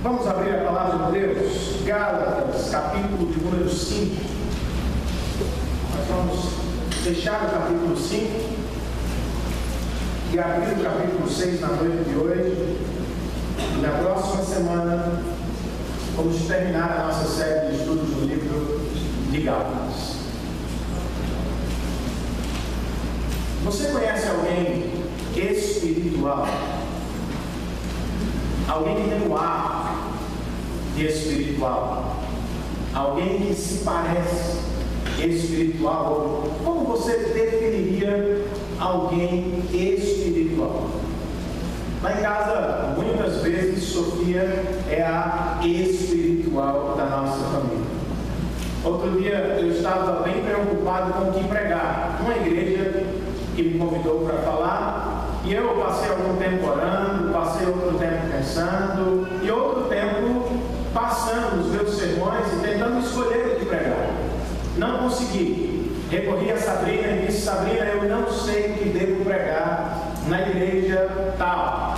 Vamos abrir a palavra de Deus, Gálatas, capítulo de número 5. Nós vamos fechar o capítulo 5 e abrir o capítulo 6 na noite de hoje. E na próxima semana vamos terminar a nossa série de estudos no livro de Gálatas. Você conhece alguém espiritual? Alguém que tem o ar de espiritual? Alguém que se parece espiritual? Como você definiria alguém espiritual? Lá em casa, muitas vezes, Sofia é a espiritual da nossa família. Outro dia eu estava bem preocupado com o que pregar. Uma igreja que me convidou para falar, e eu passei algum tempo orando, passei outro tempo pensando, e outro tempo passando os meus sermões e tentando escolher o que pregar. Não consegui. Recorri a Sabrina e disse: Sabrina, eu não sei o que devo pregar na igreja tal.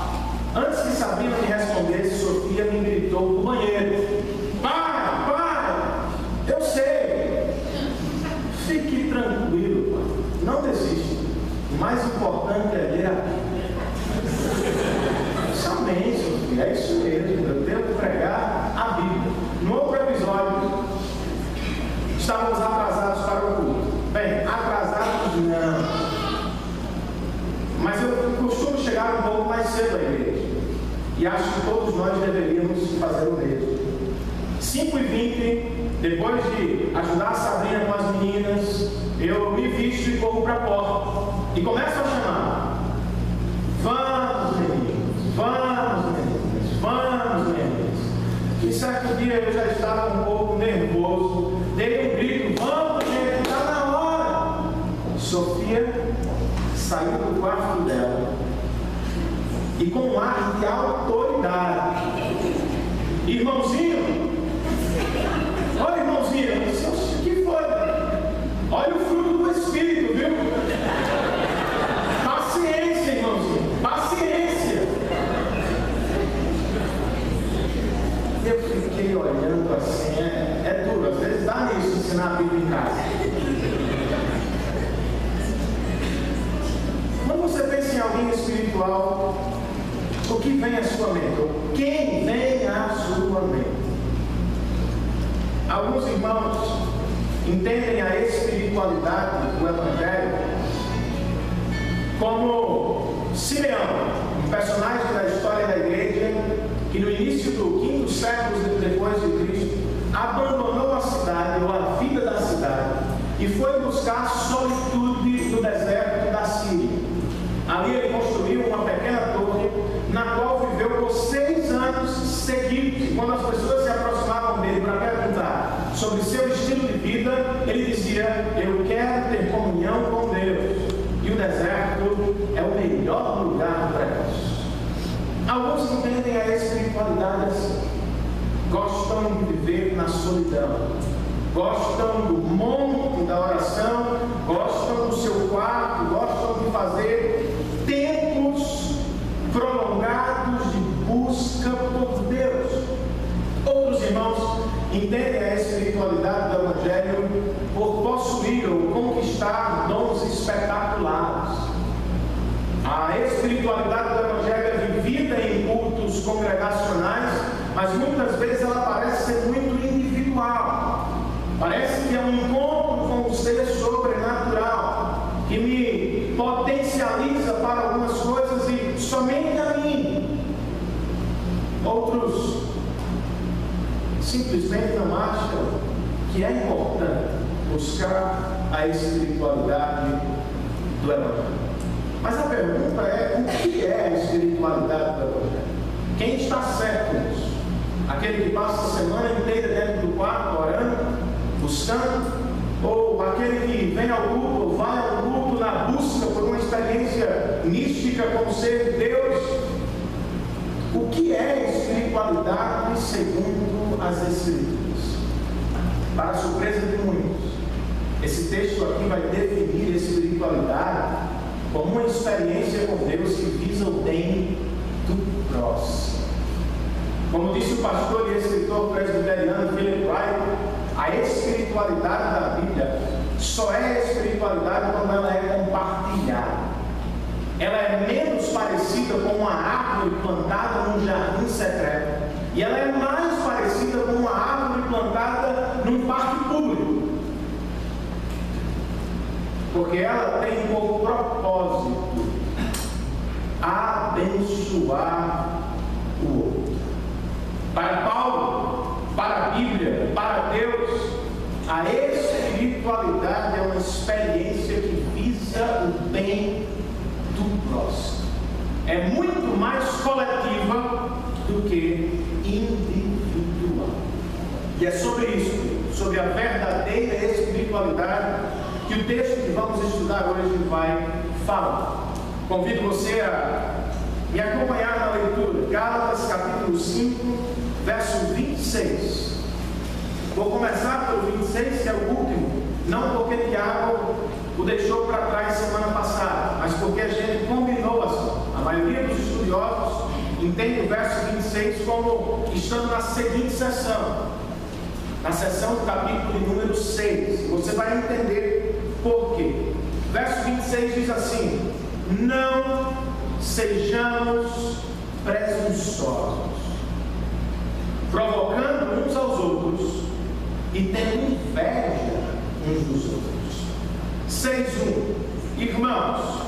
Antes que Sabrina me respondesse, Sofia me gritou do banheiro: para, eu sei. Fique tranquilo, pai. Não desista. O mais importante é ler a Bíblia. Amém, Sofia, é isso mesmo. Eu devo pregar a Bíblia. No outro episódio, estávamos atrasados para o culto. Bem, atrasados não. Mas eu costumo chegar um pouco mais cedo à igreja. E acho que todos nós deveríamos fazer o mesmo. 5h20, depois de ajudar a Sabrina com as meninas, eu me visto e corro para a porta. E começo a chamar: vamos, meninos, vamos, meninos, vamos, meninos. E certo dia eu já estava um pouco nervoso. Dei um grito: vamos, gente, está na hora. Sofia saiu do quarto dela e com um ar de autoridade: irmãozinho, olha, irmãozinho, eu disse: o que foi? Olha o fruto do Espírito, viu? Paciência, irmãozinho, paciência. Eu fiquei olhando assim, é duro, às vezes dá nisso ensinar a Bíblia em casa. Quando você pensa em alguém espiritual, o que vem à sua mente? Quem vem à sua mente? Alguns irmãos entendem a espiritualidade do Evangelho como Simeão, um personagem da história da igreja que no início do 5º século depois de Cristo abandonou a cidade ou a vida da cidade e foi buscar solitude no deserto da Síria. Ali ele construiu uma pequena torre na qual viveu por 6 anos seguidos. E quando as pessoas se aproximavam dele para perguntar sobre seu estilo de vida, ele dizia: eu quero ter comunhão com Deus. E o deserto é o melhor lugar para isso. Alguns entendem a espiritualidade assim. Gostam de viver na solidão. Gostam do monte da oração. Gostam do seu quarto. Gostam de fazer tempos prolongados de busca por Deus. Outros irmãos entendem a espiritualidade do Evangelho por possuir ou conquistar dons espetaculares. A espiritualidade do Evangelho é vivida em cultos congregacionais, mas muitas vezes ela parece ser muito individual. Parece que é um encontro com o ser sobrenatural, que me potencializa para algumas coisas e somente a mim. Outros simplesmente não acham que é importante buscar a espiritualidade do Evangelho. Mas a pergunta é: o que é a espiritualidade do Evangelho? Quem está certo nisso? Aquele que passa a semana inteira dentro do quarto orando, buscando? Ou aquele que vem ao culto, ou vai ao culto na busca por uma experiência mística com o ser de Deus? O que é espiritualidade segundo as Escrituras? Para a surpresa de muitos, esse texto aqui vai definir a espiritualidade como uma experiência com Deus que visa o bem do próximo. Como disse o pastor e escritor presbiteriano Philip Wright, a espiritualidade da Bíblia só é espiritualidade quando ela é compartilhada. Ela é menos parecida com uma árvore plantada num jardim secreto, e ela é mais parecida com uma árvore plantada num parque público, porque ela tem como propósito abençoar o outro. Para Paulo, para a Bíblia, para Deus, a espiritualidade é uma experiência que visa o bem do próximo. É muito mais coletiva do que individual. E é sobre isso, sobre a verdadeira espiritualidade, que o texto que vamos estudar hoje vai falar. Convido você a me acompanhar na leitura. Gálatas capítulo 5, verso 26. Vou começar pelo 26, que é o último, não porque Tiago o deixou para trás semana passada, mas porque a gente combinou assim. A maioria dos estudiosos entende o verso 26 como estando na seguinte sessão, na sessão do capítulo número 6. Você vai entender por quê. Verso 26 diz assim: não sejamos presunçosos, provocando uns aos outros e tendo inveja uns dos outros. 6:1. Irmãos,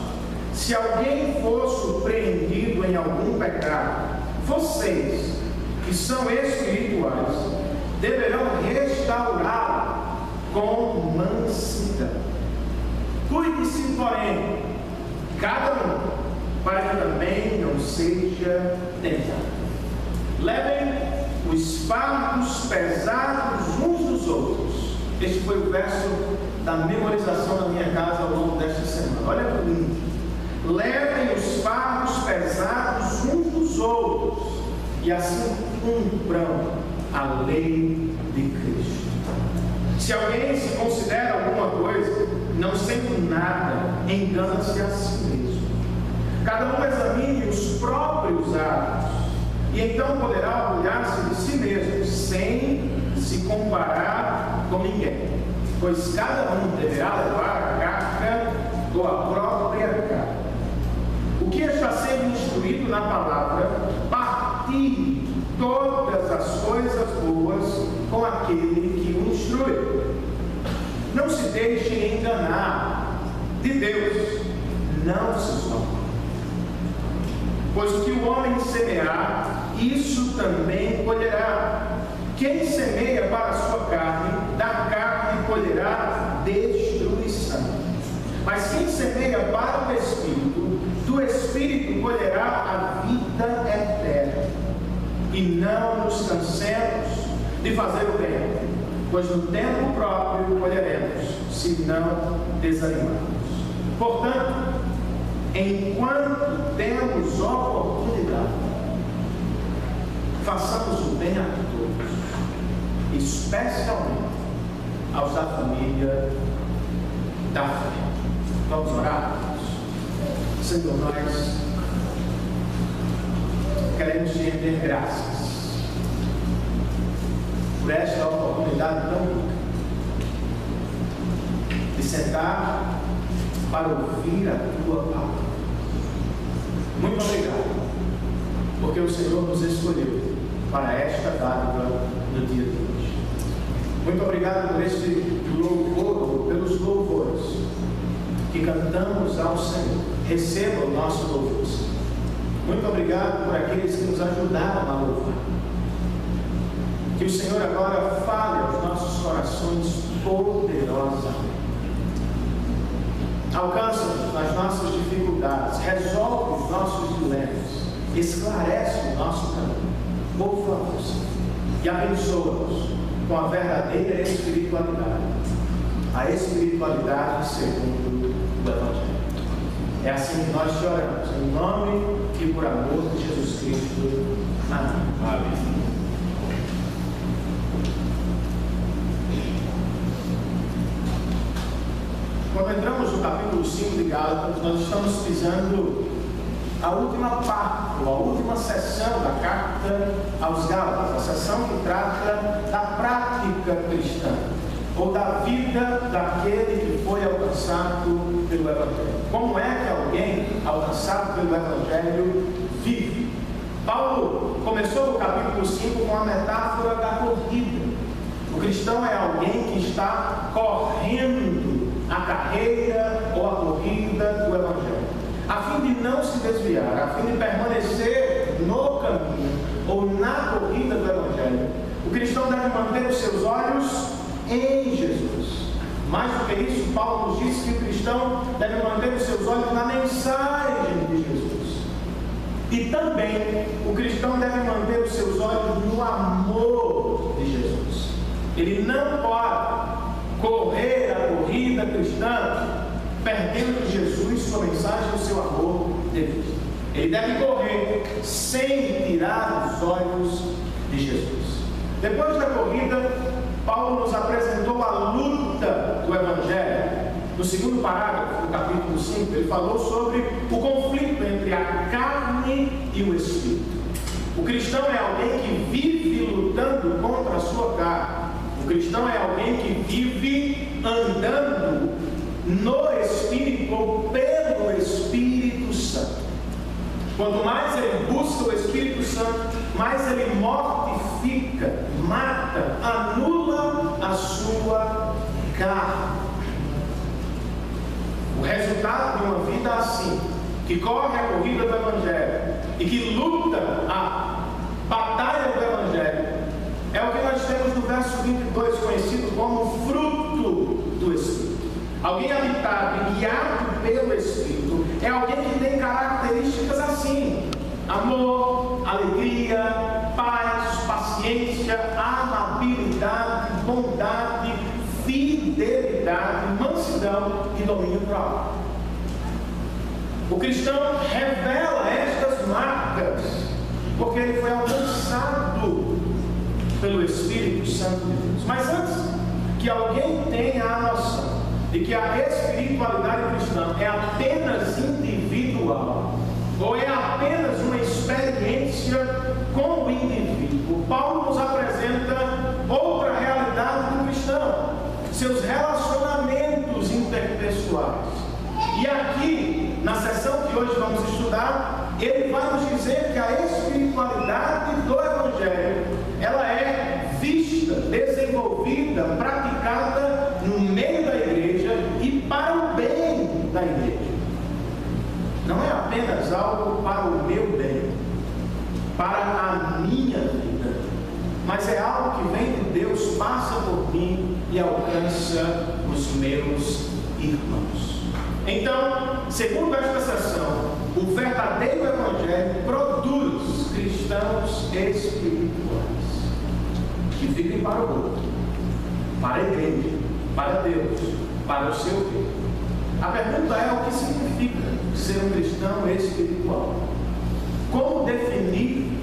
se alguém for surpreendido em algum pecado, vocês, que são espirituais, deverão restaurá-lo com mansidão. Cuide-se, porém, cada um, para que também não seja tentado. Levem os fardos pesados uns dos outros. Este foi o verso da memorização da minha casa ao longo desta semana. Olha que lindo. Levem os fardos pesados uns dos outros, e assim cumpram a lei de Cristo. Se alguém se considera alguma coisa, não sendo nada, engana-se a si mesmo. Cada um examine os próprios atos, e então poderá orgulhar-se de si mesmo, sem se comparar com ninguém. Pois cada um deverá levar a carga ou a própria carga. O que está sendo instruído na palavra, partilhe todas as coisas boas com aquele que o instrui. Não se deixe enganar, de Deus não se zomba. Pois o que o homem semear, isso também colherá. Quem semeia para a sua carne, da carne colherá destruição. Mas quem semeia para o Espírito, do Espírito colherá a vida eterna. E não nos cansemos de fazer o bem, pois no tempo próprio colheremos, se não desanimarmos. Portanto, enquanto temos oportunidade, façamos o bem a todos, especialmente aos da família da fé. Vamos orar? Senhor, nós queremos te render graças por esta oportunidade tão rica de sentar para ouvir a tua palavra. Muito obrigado, porque o Senhor nos escolheu para esta dádiva no dia de hoje. Muito obrigado por este louvor, pelos louvores que cantamos ao Senhor. Receba o nosso louvor, Senhor. Muito obrigado por aqueles que nos ajudaram a louvar. Que o Senhor agora fale aos nossos corações poderosamente. Alcança-nos nas nossas dificuldades, resolve os nossos dilemas, esclarece o nosso caminho, por favor, Senhor, e abençoa-nos com a verdadeira espiritualidade, a espiritualidade segundo o Evangelho. É assim que nós te oramos, em nome e por amor de Jesus Cristo. Amém. Amém. Quando entramos no capítulo 5 de Gálatas, nós estamos pisando a última parte, ou a última sessão da carta aos Gálatas, a sessão que trata da prática cristã, ou da vida daquele que foi alcançado pelo Evangelho. Como é que alguém alcançado pelo Evangelho vive? Paulo começou o capítulo 5 com a metáfora da corrida. O cristão é alguém que está correndo a carreira ou a corrida do Evangelho, a fim de não se desviar, a fim de permanecer no caminho ou na corrida do Evangelho. O cristão deve manter os seus olhos em Jesus. Mais do que isso, Paulo nos diz que o cristão deve manter os seus olhos na mensagem de Jesus. E também o cristão deve manter os seus olhos no amor de Jesus. Ele não pode correr a corrida cristã perdendo de Jesus sua mensagem e o seu amor de vista. Ele deve correr sem tirar os olhos de Jesus. Depois da corrida, Paulo nos apresentou a luta do Evangelho. No segundo parágrafo do capítulo 5, ele falou sobre o conflito entre a carne e o Espírito. O cristão é alguém que vive lutando contra a sua carne. O cristão é alguém que vive andando no Espírito ou pelo Espírito Santo. Quanto mais ele busca o Espírito Santo, mais ele mortifica, mata, anula a sua carne. O resultado de uma vida assim, que corre a corrida do Evangelho e que luta a batalha do Evangelho, é o que nós temos no verso 22, conhecido como fruto do Espírito. Alguém habitado e guiado pelo Espírito é alguém que tem características assim: amor, alegria, paz, paciência, amabilidade, bondade, fidelidade, mansidão e domínio próprio. O cristão revela estas marcas porque ele foi alcançado pelo Espírito Santo de Deus. Mas antes que alguém tenha a noção de que a espiritualidade cristã é apenas individual, ou é apenas uma experiência com o indivíduo, Paulo nos apresenta outra realidade do cristão: seus relacionamentos interpessoais. E aqui, na sessão que hoje vamos estudar, ele vai nos dizer que a espiritualidade do Evangelho, ela é vista, desenvolvida, praticada no meio da igreja e para o bem da igreja. Não é apenas algo para o meu bem, para a minha vida, mas é algo que vem de Deus, passa por mim e alcança os meus irmãos. Então, segundo esta sessão, o verdadeiro Evangelho produz cristãos espirituais que vivem para o outro, para a igreja, para Deus, para o seu bem. A pergunta é: o que significa ser um cristão espiritual? Como definir,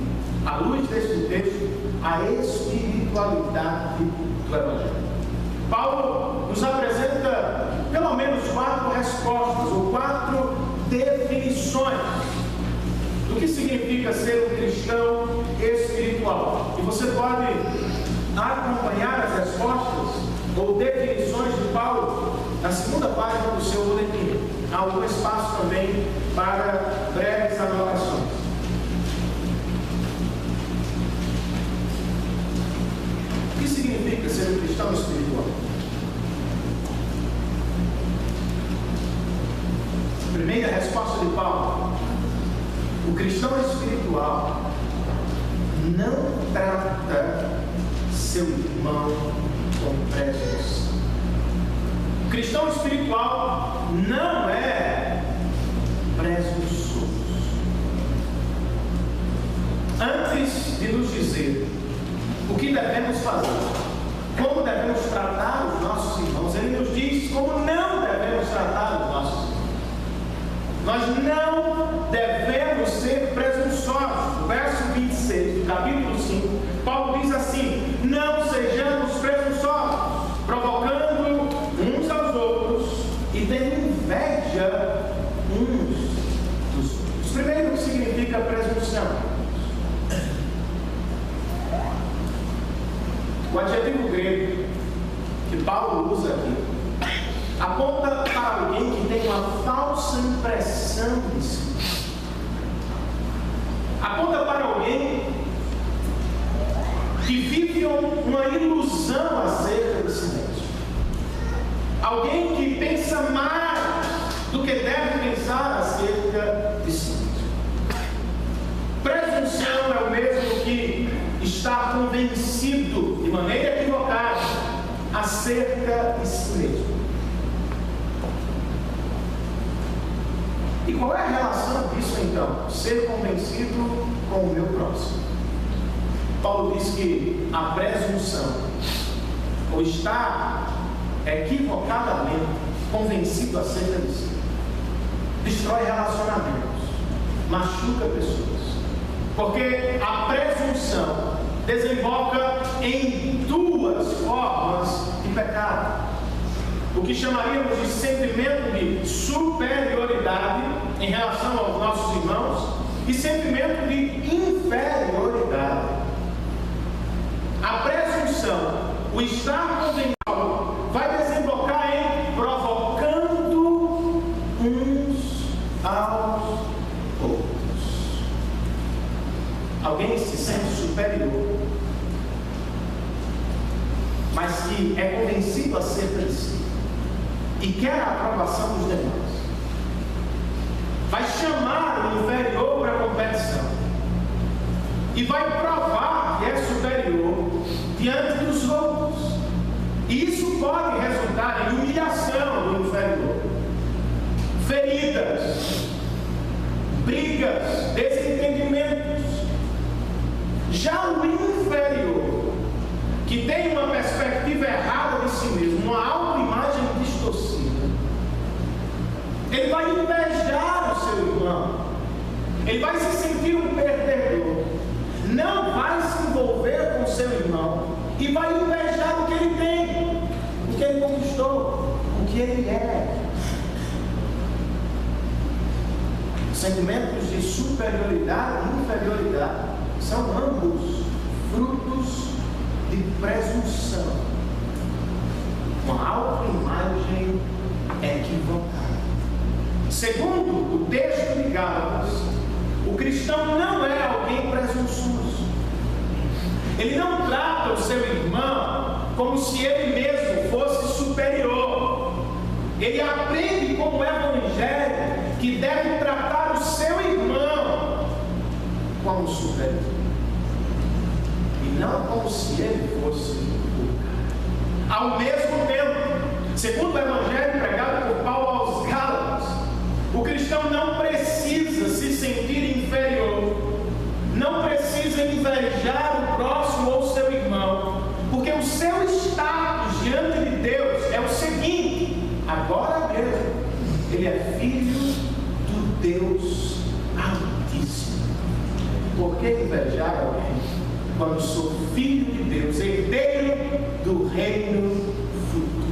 à luz deste texto, a espiritualidade do Evangelho? Paulo nos apresenta pelo menos 4 respostas, ou 4 definições do que significa ser um cristão espiritual. E você pode acompanhar as respostas ou definições de Paulo na segunda página do seu boletim. Há algum espaço também para breves anotações. O que significa ser um cristão espiritual? Primeira resposta de Paulo: o cristão espiritual não trata seu irmão com prejuízo. O cristão espiritual não é presunçoso. Antes de nos dizer o que devemos fazer, como devemos tratar os nossos irmãos, ele nos diz como não devemos tratar os nossos irmãos. Nós não devemos ser presunçosos. O verso 26 do capítulo 5, Paulo diz assim: não sejamos presunçosos, provocando uns aos outros e tendo inveja uns dos outros. Primeiro, o que O adjetivo grego que Paulo usa aqui aponta para alguém que tem uma falsa impressão de si. Aponta para alguém que vive uma ilusão acerca de si mesmo. Alguém que pensa mais do que deve pensar acerca de si mesmo. Presunção é o mesmo que estar convencido de maneira equivocada acerca de si mesmo. E qual é a relação disso então? Ser convencido com o meu próximo. Paulo diz que a presunção, ou estar equivocadamente convencido acerca de si, destrói relacionamentos, machuca pessoas. Porque a presunção desemboca em duas formas de pecado. O que chamaríamos de sentimento de superioridade em relação aos nossos irmãos e sentimento de inferioridade. A presunção, o estar convencido, vai desembocar em provocando uns aos outros. Alguém se sente superior, mas que é convencido acerca de si e quer a aprovação dos demais, vai chamar o inferior para a competição e vai provar que é superior diante dos outros. E isso pode resultar em humilhação do inferior, feridas, brigas, desentendimentos. Já o inferior, que tem uma perspectiva errada de si mesmo, uma autoimagem distorcida, ele vai invejar o seu irmão, ele vai se sentir um perdedor, não vai se envolver com o seu irmão e vai invejar o que ele tem, o que ele conquistou, o que ele é. Sentimentos de superioridade e inferioridade são ambos frutos de presunção, uma autoimagem equivocada. Segundo o texto de Gálatas, o cristão não é alguém presunçoso. Ele não trata o seu irmão como se ele mesmo fosse superior. Ele aprende como evangelho que deve tratar o seu irmão como superior, e não como se ele fosse o cara. Ao mesmo tempo, segundo o evangelho pregado por Paulo aos Gálatas, o cristão não precisa se sentir inferior, não precisa invejar o próximo ou seu irmão, porque o seu status diante de Deus é o seguinte: agora mesmo ele é filho do Deus Altíssimo. Por que invejar alguém quando sou filho de Deus, herdeiro do reino futuro?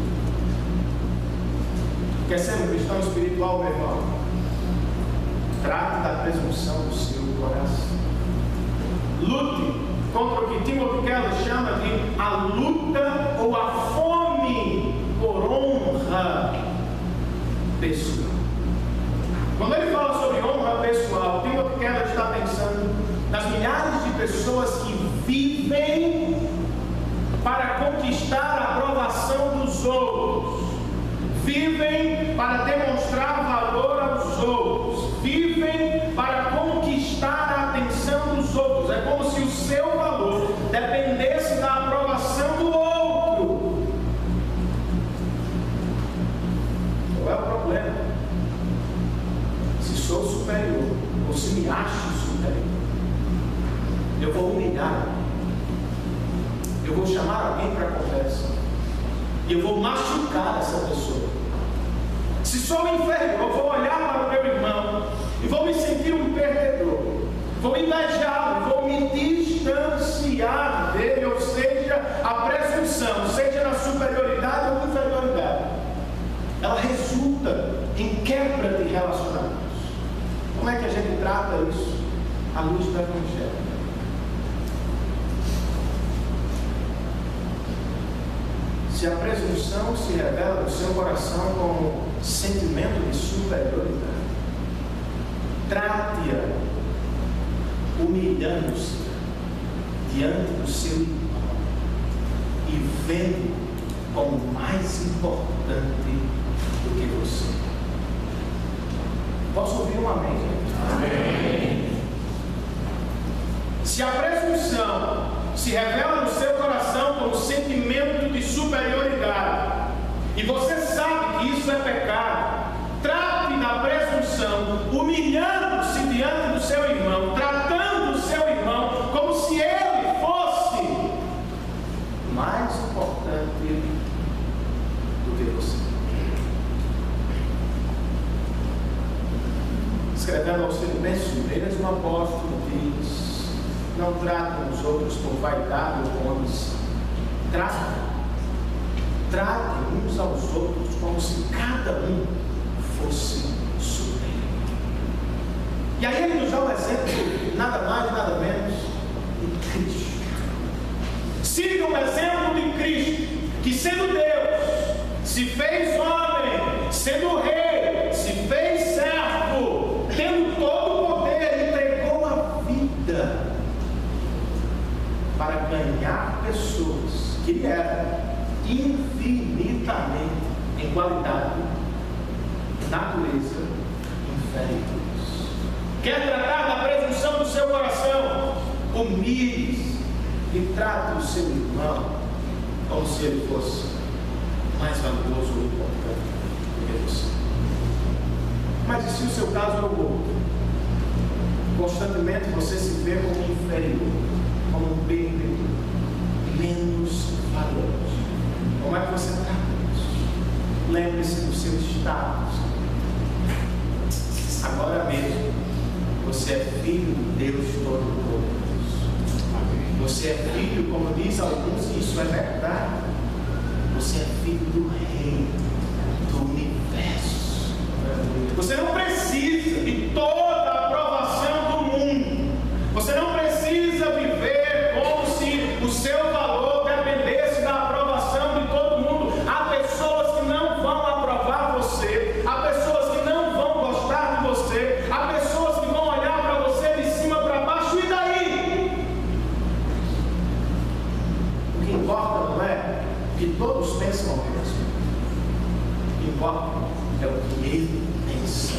Quer ser um cristão espiritual, meu irmão? Trate da presunção do seu coração. Lute contra o que Timothy Keller chama de a luta ou a fome por honra pessoal. Quando ele fala sobre honra pessoal, Timothy Keller está pensando nas milhares de pessoas que vivem para conquistar a aprovação dos outros, vivem para demonstrar valor aos outros, vivem para conquistar a atenção dos outros. É como se o seu valor dependesse da aprovação do outro. Qual é o problema? Se sou superior, ou se me acho superior, eu vou humilhar, eu vou chamar alguém para a conversa, e eu vou machucar essa pessoa. Se sou inferior, eu vou olhar para o meu irmão e vou me sentir um perdedor, vou invejá-lo, vou me distanciar dele, ou seja, a presunção, seja na superioridade ou inferioridade, ela resulta em quebra de relacionamentos. Como é que a gente trata isso à luz do Evangelho? Se a presunção se revela no seu coração como sentimento de superioridade, trate-a humilhando-se diante do seu irmão e vendo como mais importante do que você. Posso ouvir um amém, gente? Amém. Se a presunção se revela no seu coração como sentimento de superioridade, e você sabe que isso é pecado, trate da presunção humilhando-se diante do seu irmão, tratando o seu irmão como se ele fosse mais importante do que você. Escrevendo aos Filipenses, mesmo o apóstolo diz: não tratem os outros por vaidade ou com ambição. Tratem uns aos outros como se cada um fosse superior. E aí ele nos dá um exemplo, nada mais, nada menos, de Cristo. Siga o exemplo de Cristo, que sendo Deus, se fez homem, sendo rei, se fez servo, tendo todo o poder, entregou a vida para ganhar pessoas que eram infinitamente, em qualidade, natureza, inferiores. Quer tratar da presunção do seu coração? Humilhe-se e trate o seu irmão como se ele fosse mais valioso ou importante do que você. Mas e se o seu caso é o outro? Constantemente você se vê como inferior, como um perdedor, menos valioso. Como é que você trata isso? Lembre-se do seu status. Agora mesmo, você é filho de Deus Todo-Poderoso. Você é filho, como diz alguns, e isso é verdade. Você é filho do Rei do Universo. Você não precisa de toda a aprovação do mundo. Você não precisa viver como se o seu valor dependesse da aprovação de todo mundo. Há pessoas que não vão aprovar você, há pessoas que não vão gostar de você, há pessoas que vão olhar para você de cima para baixo, e daí? O que importa não é que todos pensam o mesmo. O que importa é o que ele pensa.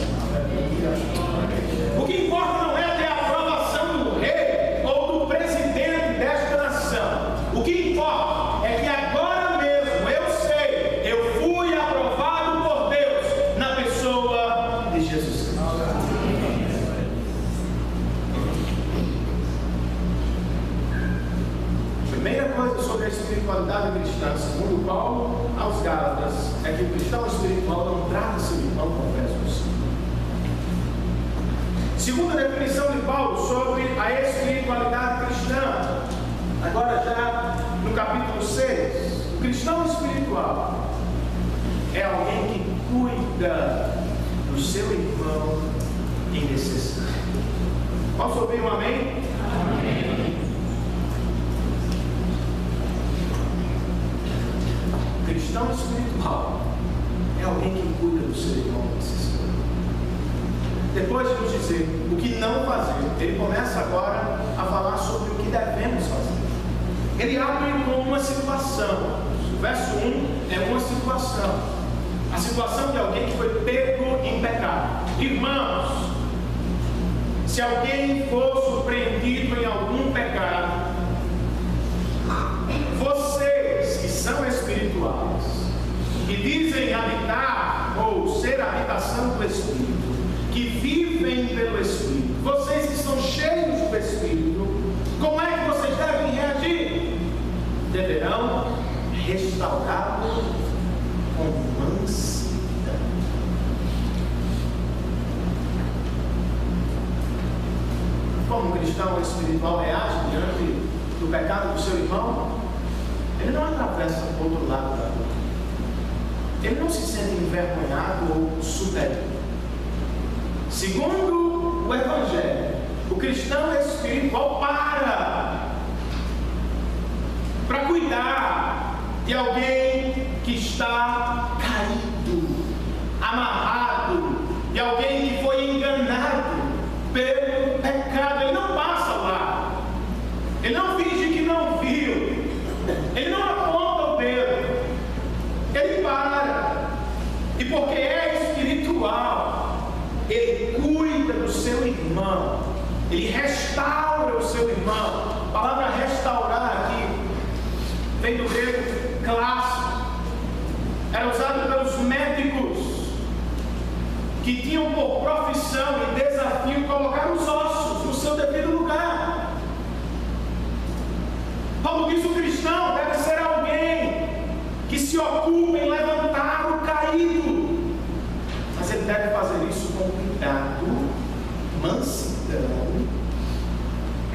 O que importa não é ter a aprovação do rei ou do presidente desta nação. O que importa é que agora mesmo eu sei, eu fui aprovado por Deus na pessoa de Jesus Cristo. Primeira coisa sobre a espiritualidade cristã, segundo Paulo aos Gálatas, é que o cristão espiritual não trata seu irmão com presunção. Segunda definição de Paulo sobre a espiritualidade cristã, agora já no capítulo 6, o cristão espiritual é alguém que cuida do seu irmão em necessidade. Posso ouvir um amém? Amém. O cristão espiritual é alguém que cuida do seu irmão em necessidade. Depois de nos dizer o que não fazer, ele começa agora a falar sobre o que devemos fazer. Ele abre com uma situação. O verso 1 é uma situação. A situação de alguém que foi pego em pecado. Irmãos, se alguém for surpreendido em algum pecado, vocês que são espirituais, que dizem habitar ou ser a habitação do Espírito, que vivem pelo Espírito, vocês que são cheios do Espírito, como é que vocês devem reagir? Deverão restaurá-lo com mansidão. Como um cristão espiritual reage diante do pecado do seu irmão? Ele não atravessa para o outro lado da rua. Ele não se sente envergonhado ou superior. Segundo o Evangelho, o cristão espiritual para cuidar de alguém que está caído, amarrado, de alguém que foi enganado pelo pecado. Ele não passa lá, ele não finge que não viu, ele não aponta o dedo, ele para, e porque é espiritual, ele cuida do seu irmão, ele restaura o seu irmão. A palavra restaurar aqui vem do grego clássico, era usado pelos médicos que tinham por profissão e desafio colocar os ossos no seu devido lugar. Paulo diz: o cristão deve ser alguém que se ocupa em levantar o caído, mas ele deve fazer isso com cuidado, mansidão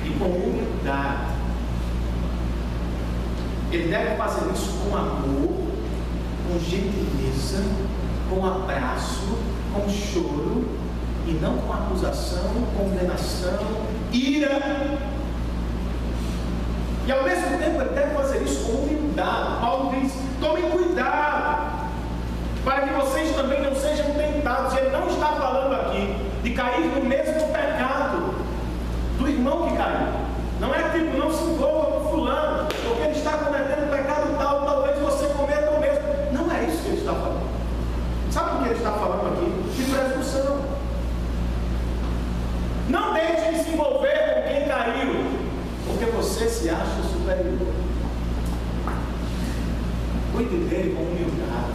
e com humildade. Ele deve fazer isso com amor, com gentileza, com abraço, com choro, e não com acusação, condenação, ira. E ao mesmo tempo ele deve fazer isso com humildade. Paulo diz: tomem cuidado, para que vocês também não sejam tentados. Ele não está falando aqui de cair no mesmo pecado do irmão que caiu. Não é tipo, não se envolva com fulano, porque ele está cometendo pecado tal, talvez você cometa o mesmo. Não é isso que ele está falando. Sabe o que ele está falando aqui? De presunção. Não deixe de se envolver com quem caiu, porque você se acha superior. Cuide dele com humildade,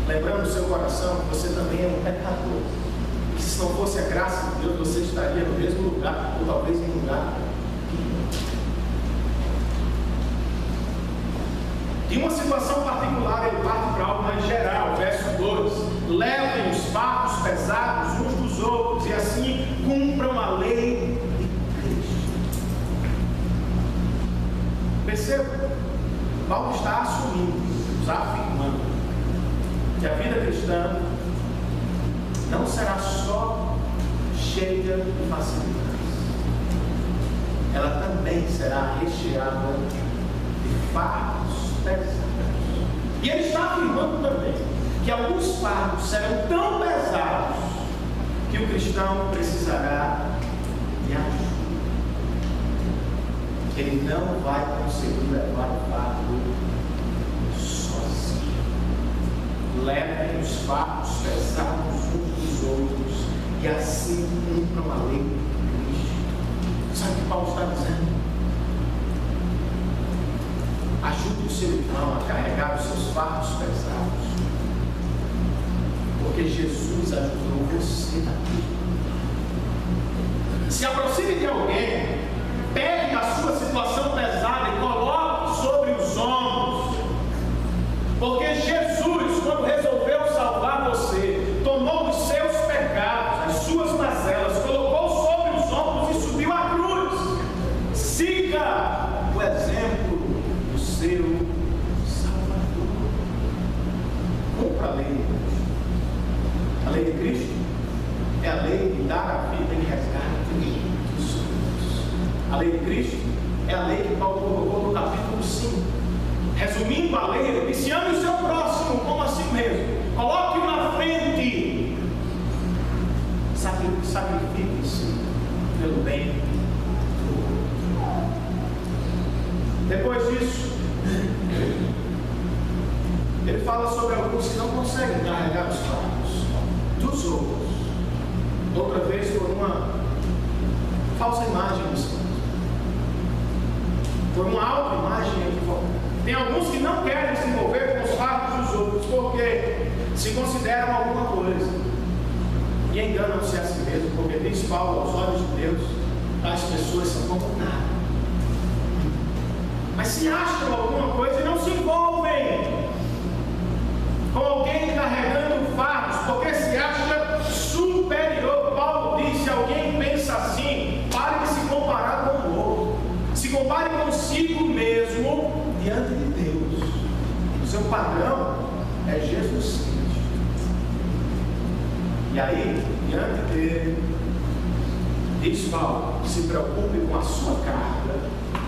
lembrando no seu coração que você também é um pecador, que se não fosse a graça de Deus, você estaria no mesmo lugar, ou talvez em lugar pior. De uma situação particular, ele parte para algo mais geral. Verso 2: levem os fardos pesados uns dos outros, e assim cumpram a lei de Cristo. Perceba, Paulo está assumindo, afirmando que a vida cristã não será só cheia de facilidades, ela também será recheada de fardos pesados. E ele está afirmando também que alguns fardos serão tão pesados que o cristão precisará de ajuda. Ele não vai conseguir levar o fardo sozinho. Levem os fardos pesados uns dos outros, e assim cumpram a lei de Cristo. Sabe o que Paulo está dizendo? Ajude o seu irmão a carregar os seus fardos pesados, porque Jesus ajudou você na vida. Se aproxime de alguém, pegue a sua situação pesada e coloque sobre os ombros, porque Jesus, quando resolveu salvar você, tomou os seus pecados, as suas mazelas, colocou sobre os ombros e subiu à cruz. Siga o exemplo do seu Salvador. Cumpra a lei de Cristo. A lei de Cristo é a lei de dar a vida em resgate dos outros. A lei de Cristo é a lei que Paulo colocou no capítulo 5. Resumindo a lei, ele disse: ame o seu próximo como a si mesmo. Coloque-o na frente. Sacrifique-se pelo bem do outro. Depois disso, ele fala sobre alguns que não conseguem carregar os fardos dos outros. Outra vez por uma falsa imagem do Senhor, por uma autoimagem equivocada. Tem alguns que não querem se envolver com os fardos dos outros porque se consideram alguma coisa e enganam-se a si mesmos, porque diz Paulo: aos olhos de Deus as pessoas são como nada. Mas se acham alguma coisa e não se envolvem com alguém carregando fardos, porque se acha superior. Paulo disse: alguém pensa assim, pare de se comparar com o outro, se compare consigo mesmo diante de Deus. O seu padrão é Jesus Cristo. E aí, diante dele, diz Paulo: se preocupe com a sua carga,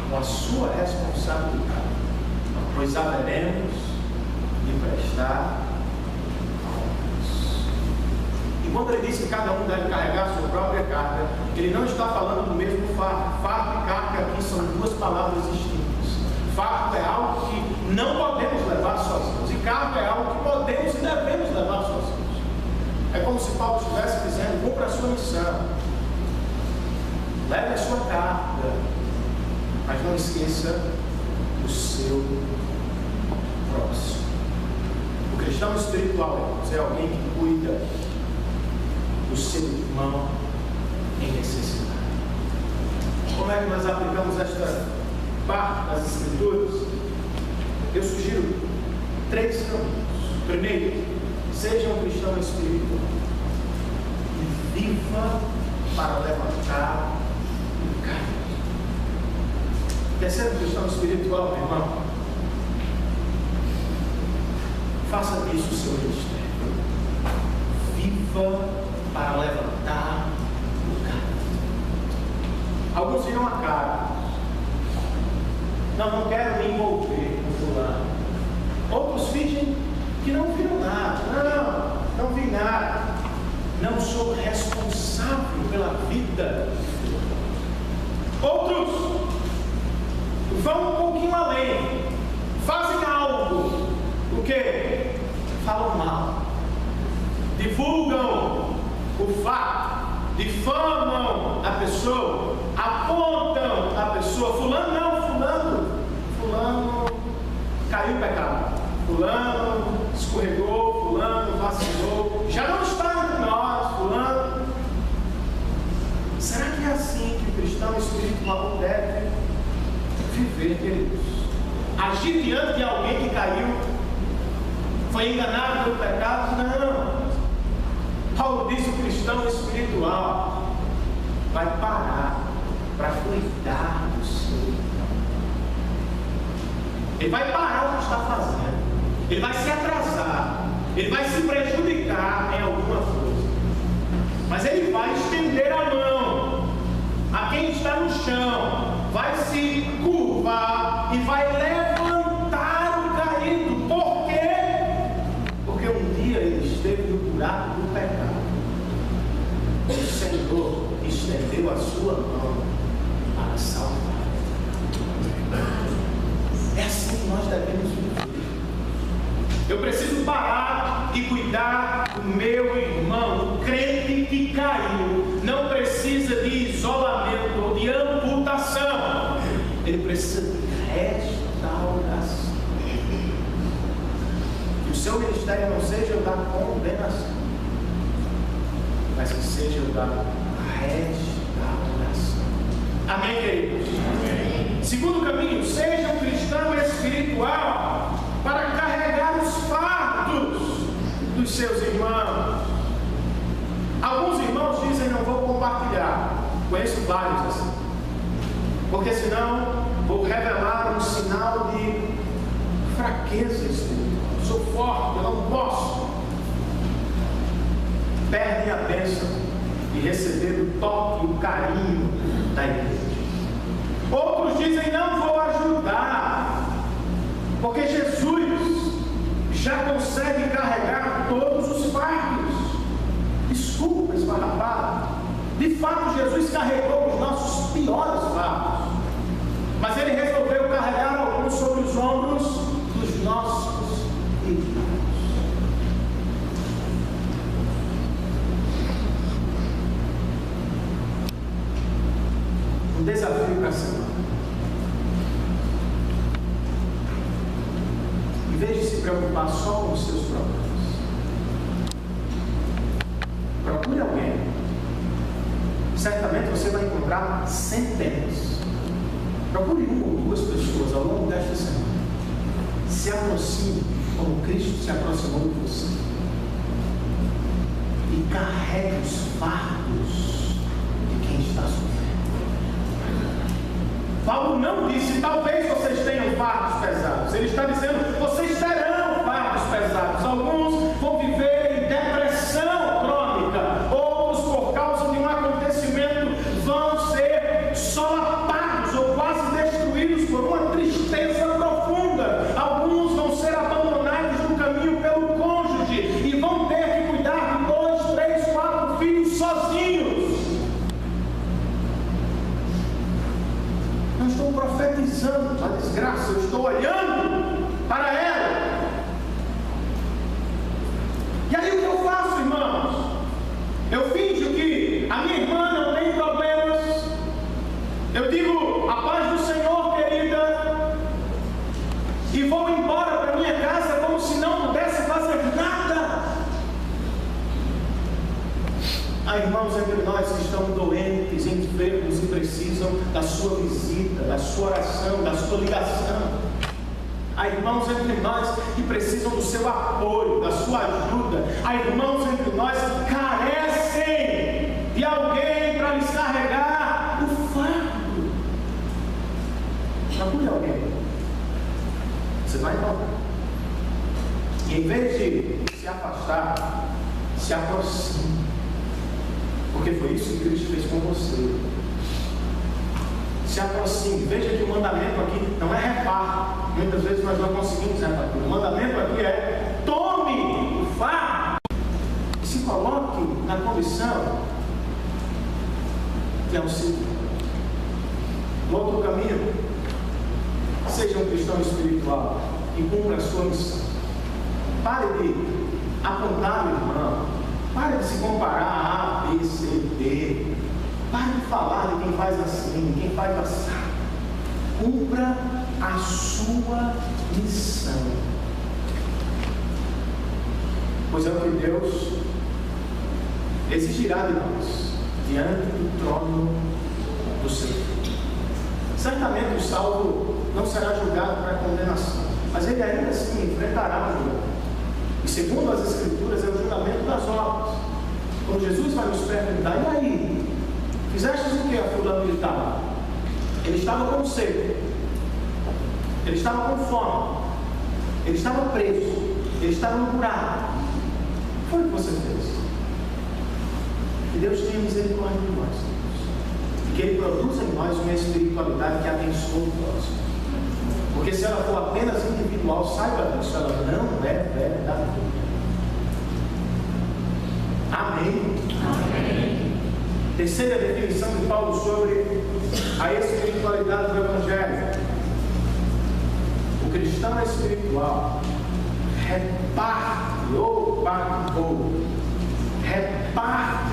com a sua responsabilidade, pois haveremos emprestar a outros. E quando ele diz que cada um deve carregar a sua própria carga, ele não está falando do mesmo fardo. Fardo e carga aqui são duas palavras distintas. Fardo é algo que não podemos levar sozinhos, e carga é algo que podemos e devemos levar sozinhos. É como se Paulo estivesse dizendo: cumpra a sua missão, leve a sua carga, mas não esqueça o seu próximo. O cristão espiritual é alguém que cuida do seu irmão em necessidade. Como é que nós aplicamos esta parte das Escrituras? Eu sugiro 3 caminhos. Primeiro, seja um cristão espiritual e viva para levantar o caído. Terceiro, cristão espiritual, meu irmão, faça disso o seu ministério. Viva para levantar o caído. Alguns viram a cara: não quero me envolver com fulano. Outros fingem que não viram nada. Não vi nada. Não sou responsável pela vida. Outros vão um pouquinho além, fazem algo. O que? Falam mal, divulgam o fato, difamam a pessoa, apontam a pessoa. Fulano caiu em pecado, fulano escorregou, fulano vacilou, já não está entre nós, fulano. Será que é assim que o cristão espiritual deve viver, queridos? Agir diante de alguém que caiu, foi enganado pelo pecado? Não. Paulo diz: o cristão espiritual vai parar para cuidar do seu irmão. Ele vai parar o que está fazendo, ele vai se atrasar, ele vai se prejudicar em alguma coisa, mas ele vai estender a mão a quem está no chão, vai se curvar e vai levantar o caído. Por quê? Porque um dia ele esteve no buraco do pecado. O Senhor estendeu a sua mão para salvar. É assim que nós devemos viver. Eu preciso parar e cuidar do meu irmão. O crente que caiu não precisa de isolamento ou de amputação. Ele precisa de restauração. Que o seu ministério não seja o da condenação, mas que seja o da restauração. Amém, queridos? Amém. Segundo caminho, seja um cristão espiritual para carregar os fardos dos seus irmãos. Alguns irmãos dizem: não vou compartilhar. Conheço vários assim, porque senão vou revelar um sinal de fraqueza espiritual. Sou forte, eu não posso. Perdem a bênção de receber o toque e o carinho da igreja. Outros dizem: não vou ajudar, porque Jesus já consegue carregar todos os fardos. Desculpa, esfarrapado. De fato, Jesus carregou os nossos piores fardos, mas Ele resolveu carregar alguns sobre os ombros dos nossos irmãos. Um desafio para a semana: em vez de se preocupar só com os seus problemas, procure alguém. Certamente você vai encontrar centenas. Procure uma ou duas pessoas ao longo desta semana. Se aproxime como Cristo se aproximou de você. E carregue os fardos de quem está sofrendo. Paulo não disse: talvez vocês tenham fardos pesados. Ele está dizendo: vocês terão fardos pesados. Alguns vão viver em depressão crônica. Outros, por causa de um acontecimento, vão ser solapados ou quase destruídos por uma tristeza profunda. Alguns vão ser abandonados no analisando a desgraça, eu estou olhando para ela. E aí o que eu faço, irmãos? Eu finjo que a minha irmã não tem problemas. Eu digo, a paz do Senhor, querida, e vou embora para minha casa como se não pudesse fazer nada. Há irmãos entre nós que estão doentes, enfermos e precisam da sua visita, da sua oração, da sua ligação. Há irmãos entre nós que precisam do seu apoio, da sua ajuda. Há irmãos entre nós que carecem de alguém para lhes carregar o fardo. Procure alguém. Você vai encontrar. E em vez de se afastar, se aproxime. Porque foi isso que Cristo fez com você. Se aproxime. Veja que o mandamento aqui não é repar. Muitas vezes nós não conseguimos repartir. O mandamento aqui é: tome o fardo. Se coloque na condição de auxílio. No outro caminho, seja um cristão espiritual e cumpra a sua missão. Pare de apontar o irmão. Pare de se comparar a, B, C, D. Pare de falar de quem faz assim, quem faz assim. Cumpra a sua missão. Pois é o que Deus exigirá de nós diante do trono do seu Filho. Certamente o salvo não será julgado para condenação, mas ele ainda assim enfrentará o julgamento. E segundo as Escrituras, é o julgamento das obras. Quando Jesus vai nos perguntar: e aí? Fizeste o que a fulano de tal? Ele estava com sede, ele estava com fome, ele estava preso, ele estava no buraco. O que foi que você fez? Que Deus tenha misericórdia de nós, e que Ele produza em nós uma espiritualidade que abençoe o próximo. Porque se ela for apenas individual, saiba disso, ela não é verdade. Amém? Amém. Terceira definição de Paulo sobre a espiritualidade do Evangelho. O cristão espiritual reparte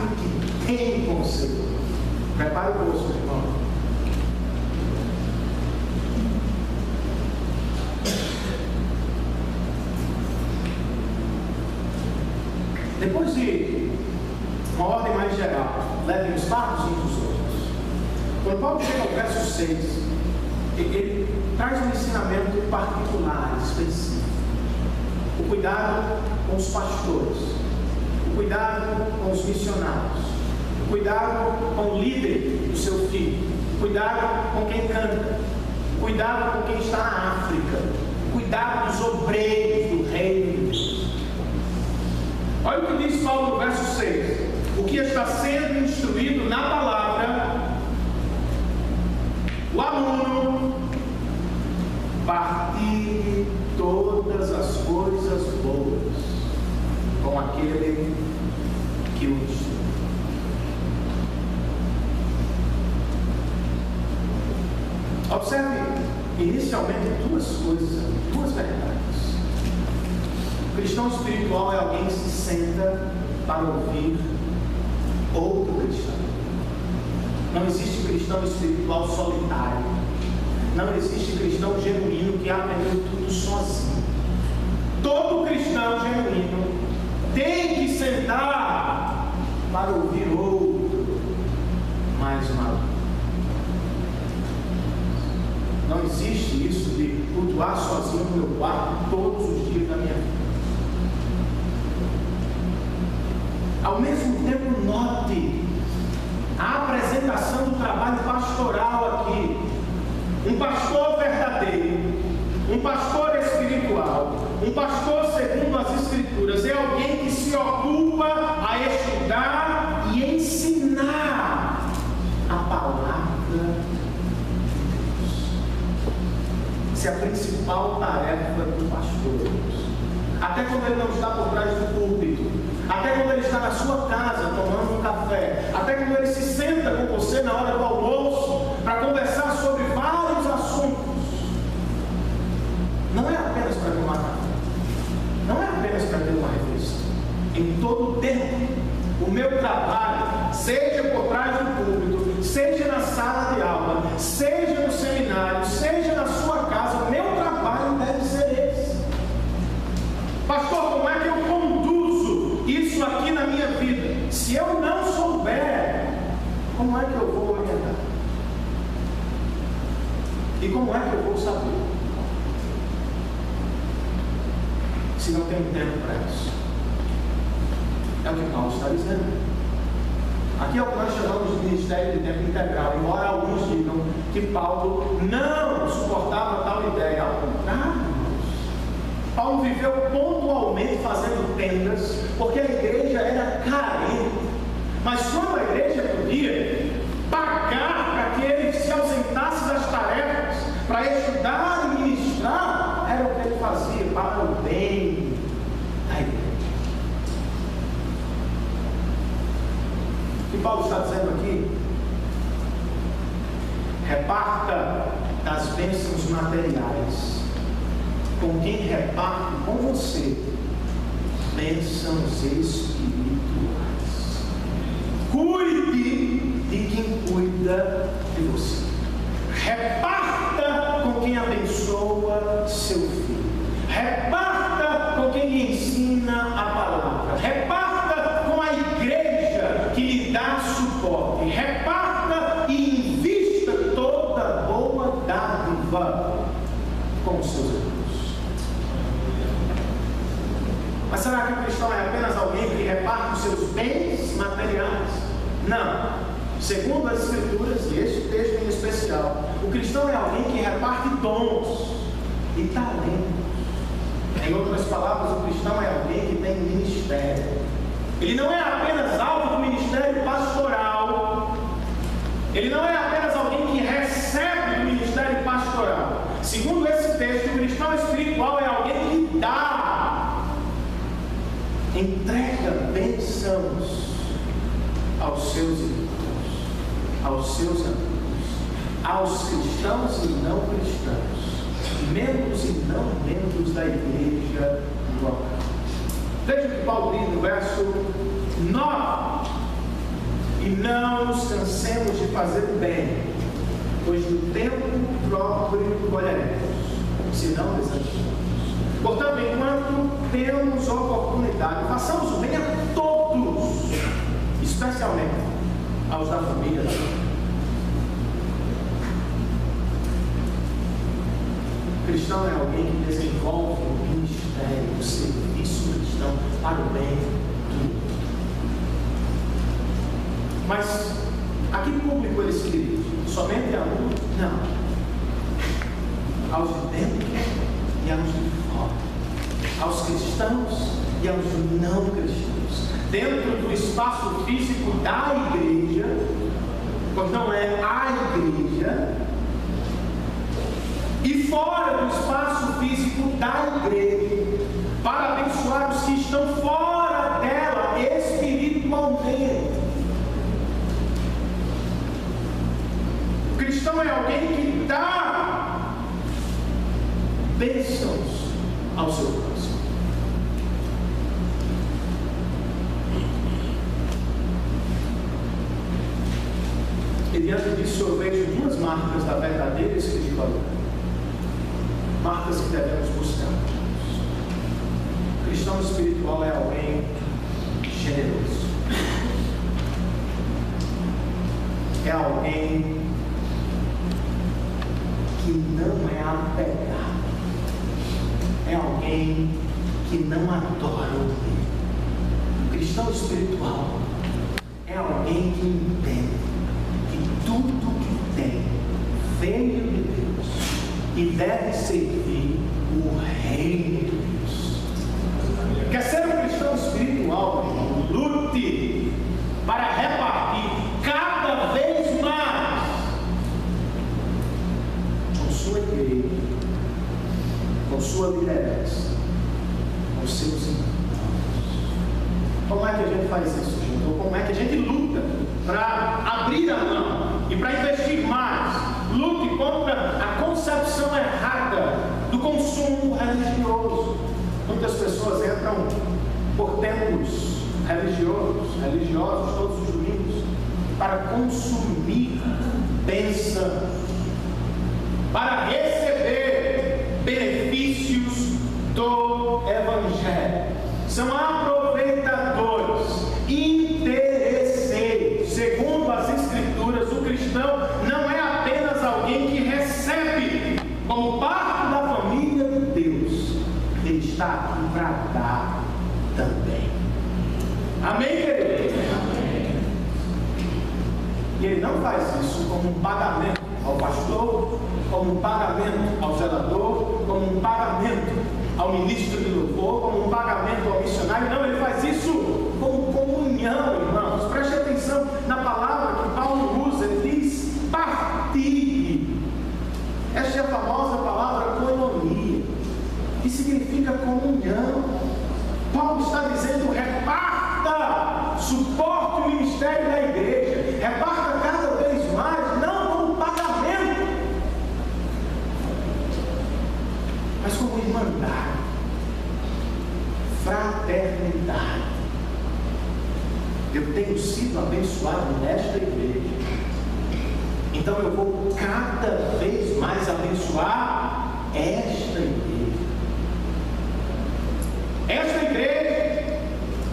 o que tem consigo. Prepare o bolso, meu irmão. Depois de uma ordem mais geral, levem os fardos uns dos outros. Quando Paulo chega ao verso 6, ele traz um ensinamento particular, específico. O cuidado com os pastores, o cuidado com os missionários, o cuidado com o líder do seu filho, o cuidado com quem canta, o cuidado com quem está na África, o cuidado dos obreiros do reino de Deus. Olha o que diz Paulo no verso 6. O que está sendo instruído na palavra, o aluno partilhe todas as coisas boas com aquele que o instrui. Observe inicialmente duas coisas, duas verdades. O cristão espiritual é alguém que se senta para ouvir outro cristão. Não existe cristão espiritual solitário. Não existe cristão genuíno que aprendeu tudo sozinho. Todo cristão genuíno tem que sentar para ouvir outro mais maduro. Não existe isso de cultuar sozinho no meu quarto todos os dias da minha vida. Ao mesmo tempo, note a apresentação do trabalho pastoral aqui. Um pastor verdadeiro, um pastor espiritual, um pastor segundo as Escrituras, é alguém que se ocupa a estudar e ensinar a palavra de Deus. Essa é a principal tarefa do pastor. Até quando ele não está por trás do púlpito, até quando ele está na sua casa tomando um café, até quando ele se senta com você na hora do almoço para conversar sobre vários assuntos, meu trabalho, seja por trás do púlpito, seja na sala de aula, seja no seminário, seja na sua casa, o meu trabalho deve ser esse. Pastor, como é que eu conduzo isso aqui na minha vida? Se eu não souber, como é que eu vou orientar? E como é que eu vou saber? Se não tenho tempo para isso. É o que Paulo está dizendo. Aqui é o que nós chamamos de ministério de tempo integral, embora alguns digam que Paulo não suportava tal ideia. Ao contrário, Paulo viveu pontualmente fazendo tendas, porque a igreja era carente. Mas quando a igreja podia pagar para que ele se ausentasse das tarefas, para estudar e ministrar, era o que ele fazia para o bem da igreja. O que Paulo está dizendo aqui? Reparta das bênçãos materiais com quem reparte com você bênçãos espirituais. Cuide de quem cuida de você. Reparta com quem abençoa seu filho. Reparta com quem lhe ensina a palavra. Reparta com a igreja que lhe dá suporte. Reparta e invista toda boa dádiva com os seus irmãos. Mas será que o cristão é apenas alguém que reparte os seus bens materiais? Não. Segundo as Escrituras, e este texto em especial, o cristão é alguém que reparte dons e talentos. Em outras palavras, o cristão é alguém que tem ministério. Ele não é apenas alvo do ministério pastoral. Ele não é apenas alguém que recebe do ministério pastoral. Segundo esse texto, o cristão espiritual é alguém que dá, entrega bênçãos aos seus irmãos, aos seus amigos, aos cristãos e não cristãos, membros e não membros da igreja local. Veja o que Paulo diz no verso 9: e não nos cansemos de fazer o bem, pois no tempo próprio colheremos, se não desanimamos. Portanto, enquanto temos oportunidade, façamos o bem a todos, especialmente aos da família da fé. O cristão é alguém que desenvolve o ministério, o serviço cristão para o bem do outro. Mas a que público ele se dirige? Somente a um? Não. Aos de dentro e aos de fora, aos cristãos e aos não cristãos, dentro do espaço físico da igreja, pois não é a igreja, e fora do espaço físico da igreja, para abençoar os que estão fora dela espiritualmente. O cristão é alguém que dá bênçãos ao seu próximo. E diante disso eu vejo duas marcas da verdadeira espiritualidade, marcas que devemos buscar. O cristão espiritual é alguém generoso, é alguém que não é apegado, é alguém que não adora o mundo. O cristão espiritual é alguém que entende que tudo que tem veio de Deus e deve servir o reino de Deus. Quer ser um cristão espiritual? Lute para repartir cada vez mais com sua igreja, com sua liderança, com seus irmãos. Como é que a gente faz isso, gente? Ou como é que a gente luta para abrir a mão e para investir mais? Lute contra a concepção errada do consumo religioso. Muitas pessoas entram por templos religiosos todos os domingos, para consumir bênção, para receber benefícios do Evangelho. São aproveitadores, interesseiros. Segundo as Escrituras, o cristão não é apenas alguém que recebe como parte da família de Deus, ele está aqui para dar também. Amém, querido? Amém. E ele não faz isso como um pagamento ao pastor, como um pagamento ao zelador, como um pagamento ao ministro de louvor, como um pagamento ao missionário. Não, ele faz isso como comunhão, irmãos. Preste atenção na palavra que Paulo usa. Ele diz partilhe. Esta é a famosa palavra koinonia, que significa comunhão. Paulo está dizendo: reparta, suporte o ministério da igreja, reparta cada vez mais, não como pagamento, mas como irmandade, fraternidade. Eu tenho sido abençoado nesta igreja, então eu vou cada vez mais abençoar esta igreja. Esta igreja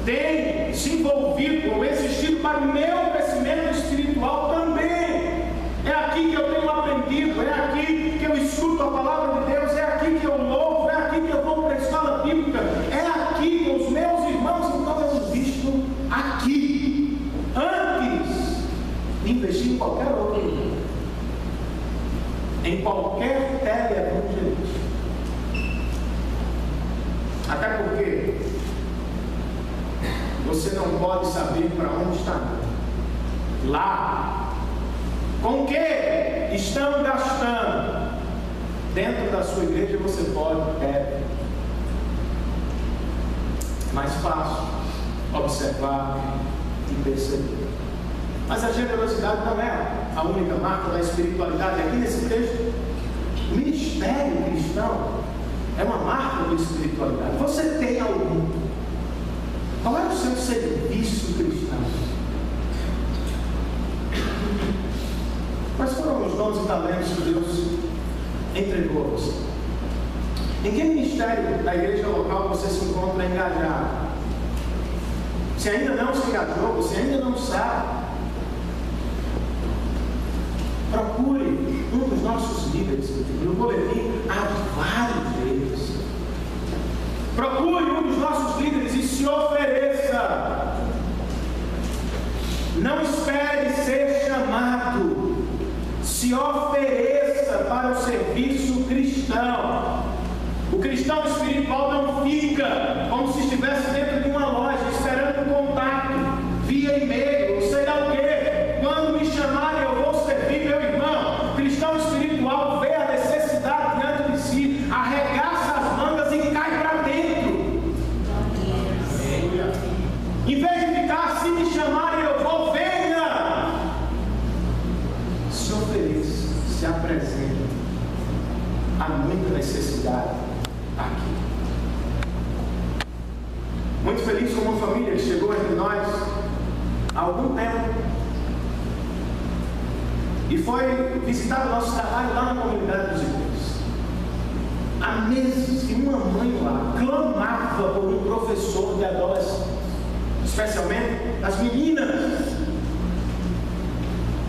tem se envolvido ou existido para o meu crescimento espiritual também. É aqui que eu tenho aprendido, é aqui que eu escuto a palavra de Deus, é aqui que eu louvo, é aqui que eu vou para a escola bíblica, é aqui com os meus irmãos. Então eu invisto aqui, antes de investir em qualquer outro lugar, em qualquer teleevangelista. Até porque você não pode saber para onde está lá, com o que estão gastando. Dentro da sua igreja você pode, deve. Mais fácil observar e perceber. Mas a generosidade não é a única marca da espiritualidade. Aqui nesse texto, o ministério cristão é uma marca da espiritualidade. Você tem algum? Qual é o seu serviço cristão? Quais foram os dons e talentos que Deus entregou a você? Em que ministério da igreja local você se encontra engajado? Se ainda não se engajou, você ainda não sabe, procure um dos nossos líderes. No boletim há vários deles. Procure um dos nossos líderes e se ofereça. Não espere ser chamado. Se ofereça para o serviço cristão. O cristão espiritual não fica como se estivesse dentro de uma loja esperando um contato via e-mail, ou sei lá o quê. Quando me chamarem eu vou servir, meu irmão. O cristão espiritual vê a necessidade diante de si, arregaça as mangas e cai para dentro. Em vez de ficar, se me chamarem eu vou, venha. Se ofereça, se apresente. Há muita necessidade aqui. Muito feliz com uma família que chegou entre nós há algum tempo e foi visitar o nosso trabalho lá na comunidade dos irmãos. Há meses que uma mãe lá clamava por um professor de adolescentes, especialmente as meninas,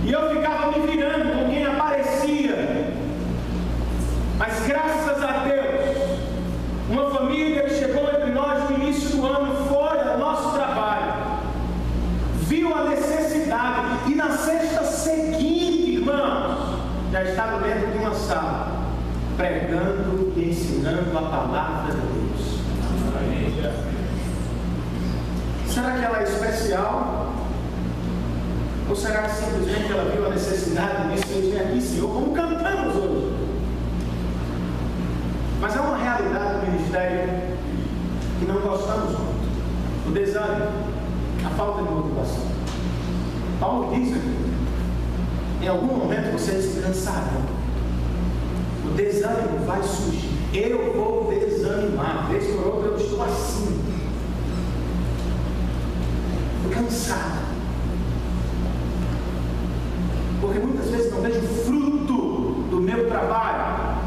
e eu ficava me virando com quem aparecia. Mas graças a Deus, uma família que chegou entre nós no início do ano foi ao nosso trabalho, viu a necessidade e na sexta seguinte, irmãos, já estava dentro de uma sala, pregando e ensinando a palavra de Deus. Será que ela é especial? Ou será que simplesmente ela viu a necessidade disso e disse: aqui, Senhor, como cantamos hoje? Mas há uma realidade do ministério que não gostamos muito: o desânimo, a falta de motivação. Paulo diz aqui: em algum momento vocês se cansarão, o desânimo vai surgir, eu vou desanimar, vez por outra eu estou assim. cansado. Porque muitas vezes não vejo fruto do meu trabalho.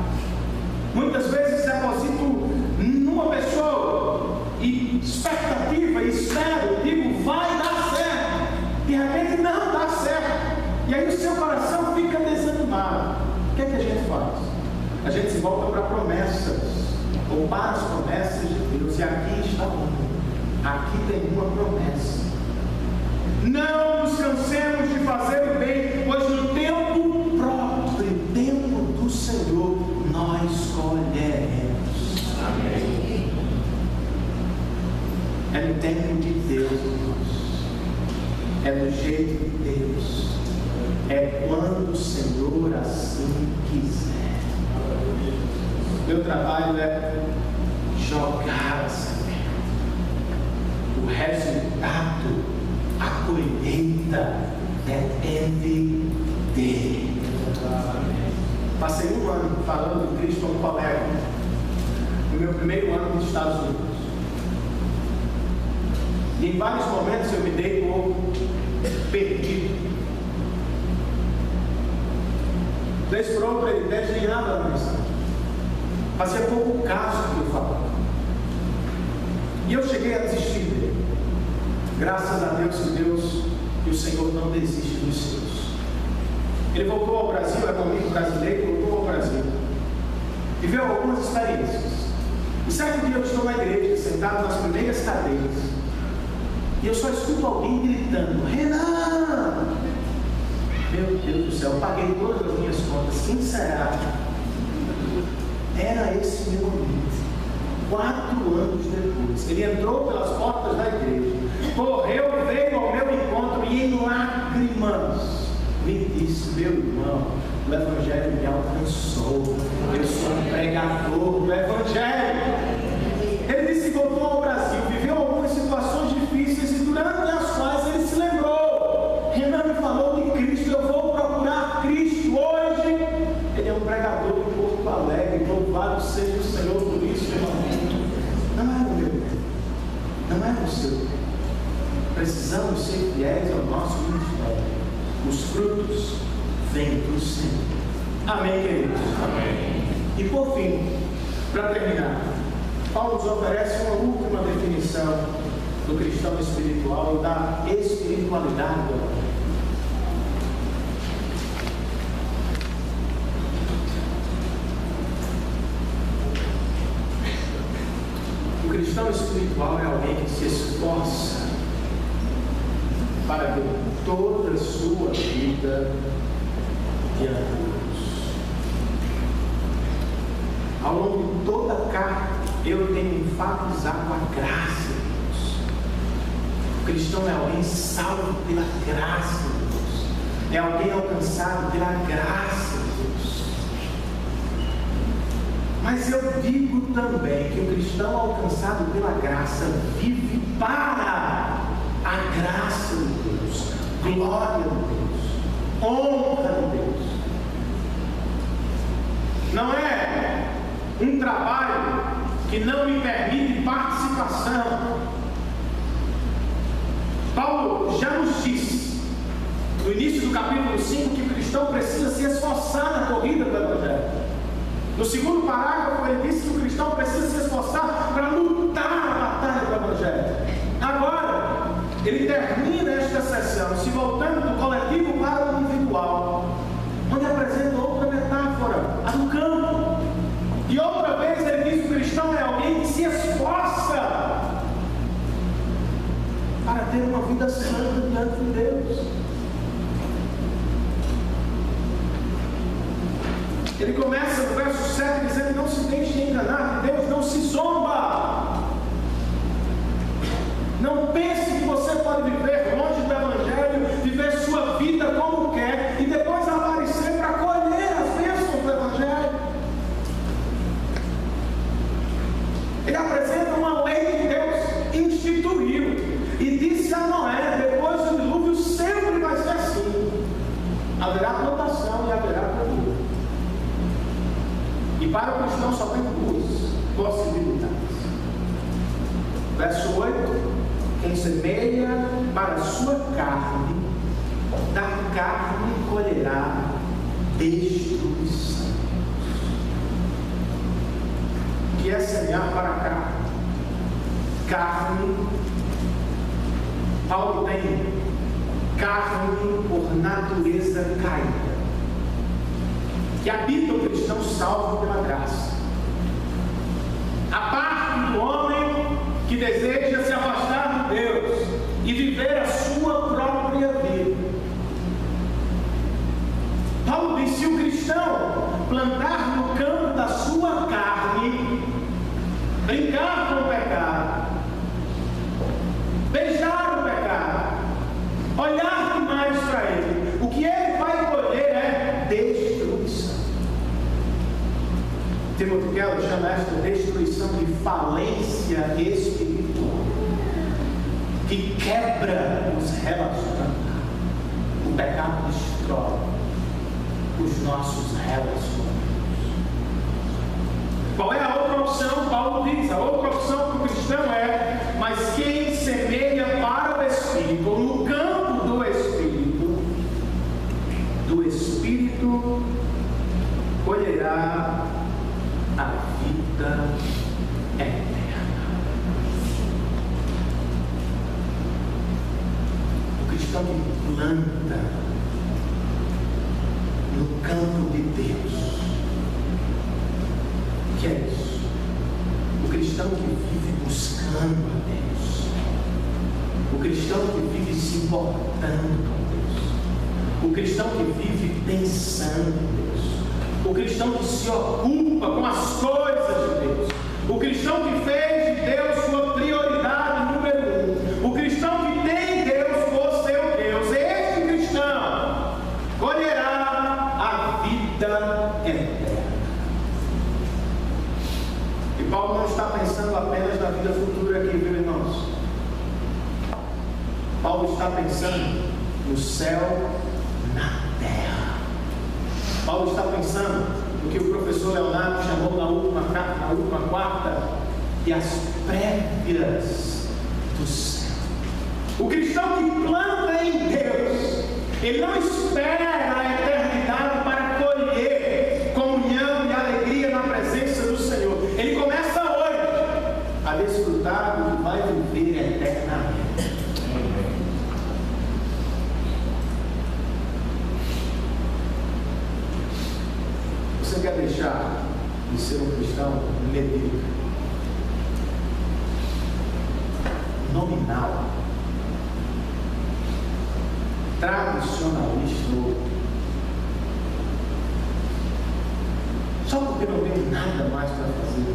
Muitas vezes deposito numa pessoa e expectativa, espero, digo, vai dar certo. De repente não dá certo. E aí o seu coração fica desanimado. O que é que a gente faz? A gente se volta para promessas, ou para as promessas de Deus. E aqui está uma. Aqui tem uma promessa. Não nos cansemos de fazer o bem, pois no tempo próprio, no tempo do Senhor, nós colheremos. Amém. É no tempo de Deus, irmãos. É no jeito de Deus. É quando o Senhor assim quiser. Meu trabalho é jogar a semente. O resultado, a colheita, depende dele. Passei um ano falando de Cristo como colega, no meu primeiro ano nos Estados Unidos. E em vários momentos eu me dei por perdido. Vez por outra ele desdenhava da mensagem. Fazia pouco caso do que eu falava. E eu cheguei a desistir dele. Graças a Deus que o Senhor não desiste dos seus. Ele voltou ao Brasil, é comigo brasileiro, voltou ao Brasil. Viveu algumas experiências. E certo dia eu estou na igreja, sentado nas primeiras cadeiras. E eu só escuto alguém gritando: Renan! Meu Deus do céu, eu paguei todas as minhas contas. Quem será? Era esse meu amigo. 4 anos depois, ele entrou pelas portas da igreja, correu, veio ao meu encontro e em lágrimas me disse: meu irmão, o Evangelho me alcançou. Eu sou um pregador do Evangelho. Ele disse que voltou ao Brasil, viveu algumas situações difíceis e durante as quais ele se lembrou: Renan me falou de Cristo, eu vou procurar Cristo. Hoje ele é um pregador de Porto Alegre. Louvado seja o Senhor por isso, irmão. Não é o meu tempo, não é o seu tempo. Precisamos ser fiéis ao nosso ministério. Os frutos vêm do Senhor. Amém, queridos? Amém. E por fim, para terminar, Paulo nos oferece uma última definição do cristão espiritual e da espiritualidade do homem. O cristão espiritual é alguém que se esforça para ver toda a sua vida diante de Deus. Ao longo de toda a carta, eu tenho enfatizado a graça de Deus. O cristão é alguém salvo pela graça de Deus. É alguém alcançado pela graça de Deus. Mas eu digo também que o cristão alcançado pela graça vive para a graça de Deus, glória de Deus, honra de Deus. Não é um trabalho que não me permite participação. Paulo já nos disse, no início do capítulo 5, que o cristão precisa se esforçar na corrida do Evangelho. No segundo parágrafo, ele disse que o cristão precisa se esforçar para lutar a batalha do Evangelho. Agora, ele termina esta sessão se voltando do coletivo para o individual, onde apresenta outra metáfora, a do campo. E outra vez ele diz que o cristão é alguém que se esforça para ter uma vida santa diante de Deus. Ele começa no verso 7 dizendo: não se deixe enganar, de Deus não se zomba. Não pense que você pode viver longe do Evangelho, viver sua vida como quer e depois aparecer para colher as bênçãos do Evangelho. Ele apresenta uma lei que Deus instituiu e disse a Noé: depois do dilúvio sempre vai ser assim. Haverá plantação e haverá colheita. E para o cristão só tem 2 possibilidades. Verso 8, quem semeia para a sua carne, da carne colherá destruição. O que é semear para a carne? Carne, Paulo tem carne por natureza caída, que habita o cristão salvo pela graça. A parte do homem que deseja se afastar de Deus e viver a sua própria vida. Paulo diz: se o cristão plantar no campo da sua carne, brincar com o pecado, beijar o pecado, olhar demais para ele, o que ele vai colher é destruição. Timothy Keller chama esta destruição de falência espiritual, que quebra os relacionamentos. O pecado destrói os nossos relacionamentos. Qual é a outra opção? Paulo diz: a outra opção para o cristão é: mas quem semeia para o Espírito, ou no campo do Espírito colherá a vida eterna. O cristão que planta no campo de Deus, o que é isso? O cristão que vive buscando a Deus, o cristão que vive se importando com Deus, o cristão que vive pensando em Deus, o cristão que se ocupa com as coisas de Deus, o cristão que fez de Deus sua prioridade número 1, o cristão que tem Deus por seu Deus, esse cristão colherá a vida eterna. E Paulo não está pensando apenas na vida futura aqui, viu, irmãos? Paulo está pensando no céu, na terra. Paulo está pensando no que o professor Leonardo chamou na última quarta de as prévias do céu. O cristão que planta em Deus, ele não espera a eternidade para colher comunhão e alegria na presença do Senhor. Ele começa hoje a desfrutar do que vai viver eternamente. Você quer deixar de ser um cristão medíocre, nominal, tradicionalista, só porque não tem nada mais para fazer?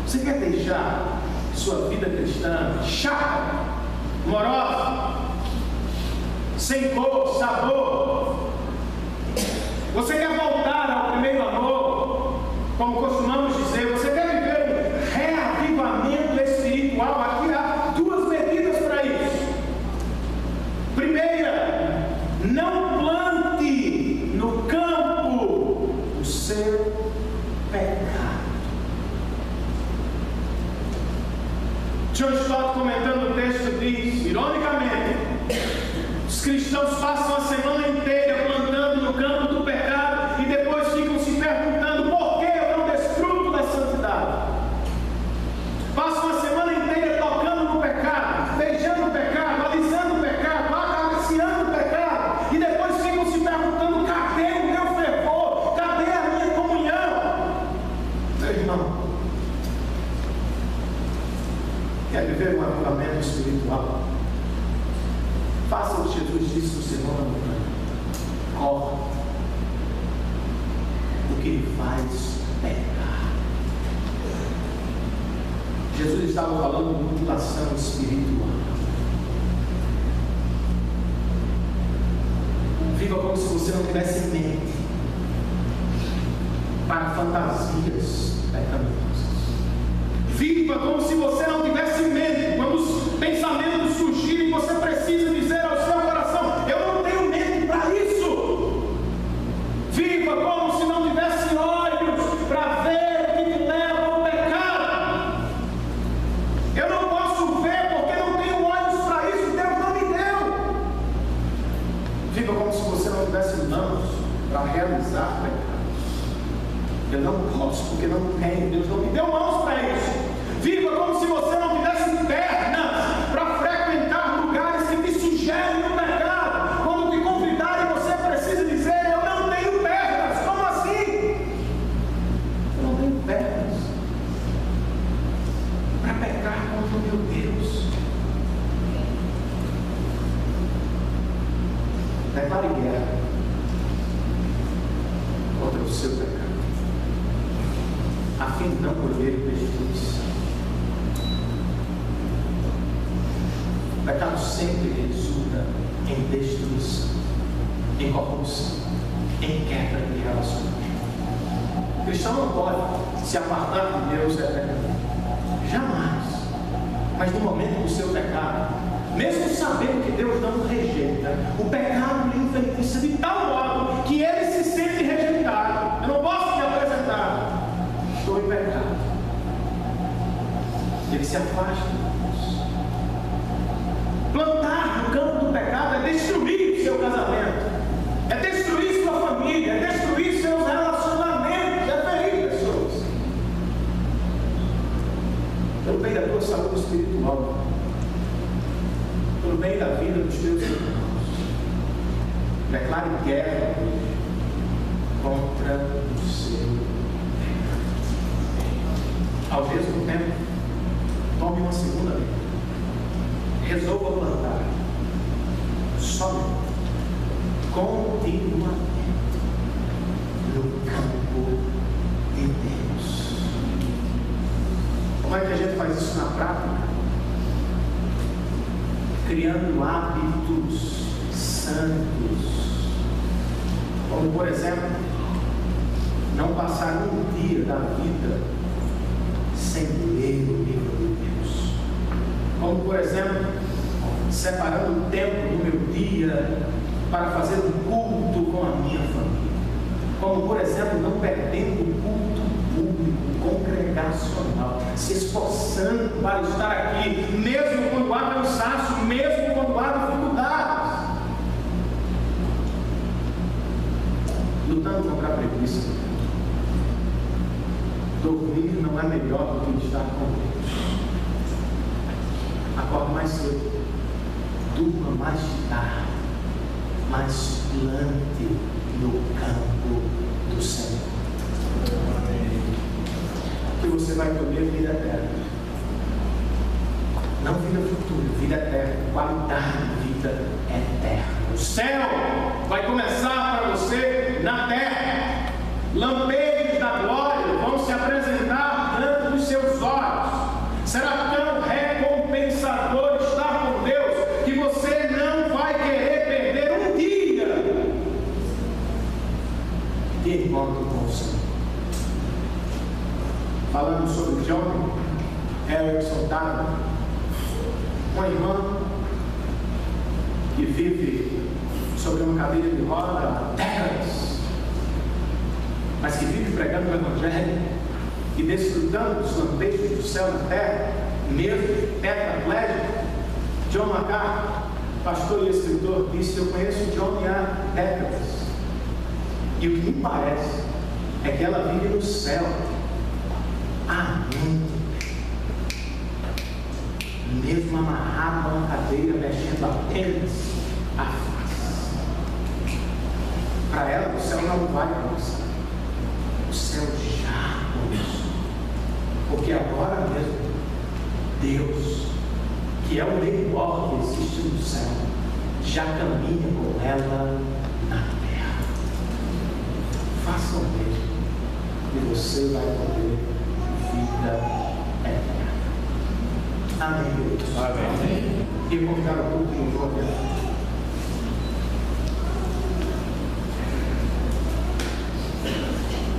Você quer deixar sua vida cristã chata, morosa, sem cor, sabor? Você quer voltar ao primeiro amor, como costumamos dizer? Você quer viver um reavivamento espiritual? Aqui há duas medidas para isso. Primeira, não plante no campo o seu pecado. John Stott, comentando o texto, diz, ironicamente, os cristãos passam a semana inteira plantando no campo do pecado e depois ficam se perguntando: por que eu não desfruto da santidade? Passam a semana inteira tocando no pecado, beijando o pecado, alisando o pecado, acariciando o pecado, e depois ficam se perguntando: cadê o meu fervor? Cadê a minha comunhão? Meu irmão, quer viver um avivamento espiritual? Faça o que Jesus disse no Sermão da Montanha: corre, o que ele faz pecar. Jesus estava falando de mutilação espiritual. Viva como se você não tivesse mente para fantasias pecaminosas. Viva como se você não tivesse mente quando os pensamentos surgirem. Você precisa dizer ao seu coração: eu não tenho mente para isso. Viva como se não tivesse olhos para ver o que te leva ao pecado. Eu não posso ver porque não tenho olhos reino. Deus não te deu mãos para isso. Viva como se você não tivesse pernas para frequentar lugares que te sugerem o pecado. Quando te convidarem, você precisa dizer: eu não tenho pernas. Como assim? Eu não tenho pernas para pecar contra o meu Deus. Declare guerra contra o seu pecado, a fim de não colher destruição. O pecado sempre resulta em destruição, em corrupção, em quebra de relacionamento. O cristão não pode se apartar de Deus eternamente, jamais. Mas no momento do seu pecado, mesmo sabendo que Deus não o rejeita, o pecado lhe enfeitiça de tal modo que ele se sente rejeitado. Eu não posso me apresentar, estou em pecado. Ele se afasta de Deus. Plantar no campo do pecado é destruir o seu casamento, é destruir sua família, é destruir seus relacionamentos, é ferir pessoas. Pelo bem da tua saúde espiritual, pelo bem da vida dos teus irmãos, declare guerra contra o seu pecado. Ao mesmo tempo, tome uma segunda vida. Resolva plantar somente, continuamente, no campo de Deus. Como é que a gente faz isso na prática? Criando hábitos santos, como por exemplo, não passar um dia da vida sem ler o livro de Deus, como por exemplo, separando o tempo do meu dia para fazer um culto com a minha família, como por exemplo, não perdendo o culto público, congregacional, se esforçando para estar aqui, mesmo quando há cansaço, mesmo quando há dificuldades, lutando contra a preguiça. Dormir não é melhor do que estar com Deus. Acorde mais cedo, durma mais tarde, mas plante no campo do Senhor. Que você vai colher vida eterna. Não vida futura, vida eterna, qualidade de vida eterna. O céu vai começar para você na terra. Lampejos da glória vão se apresentar diante dos seus olhos. Será tão recompensador estar com Deus que você não vai querer perder um dia de encontro com o Senhor. Falando sobre John Erickson Tada, uma irmã que vive sobre uma cadeira de roda há décadas, mas que vive pregando o Evangelho e desfrutando dos lampejos do céu na terra, mesmo tetraplégico. John MacArthur, pastor e escritor, disse: eu conheço John há décadas, e o que me parece é que ela vive no céu há muito, mesmo amarrada a uma cadeira, mexendo apenas a face. Para ela, o céu não vai começar, o céu já começou, porque agora mesmo Deus, que é o melhor que existe no céu, já caminha com ela na terra. Faça o mesmo e você vai poder vida eterna. Amém, Deus. Amém. E convidar o culto de louvor.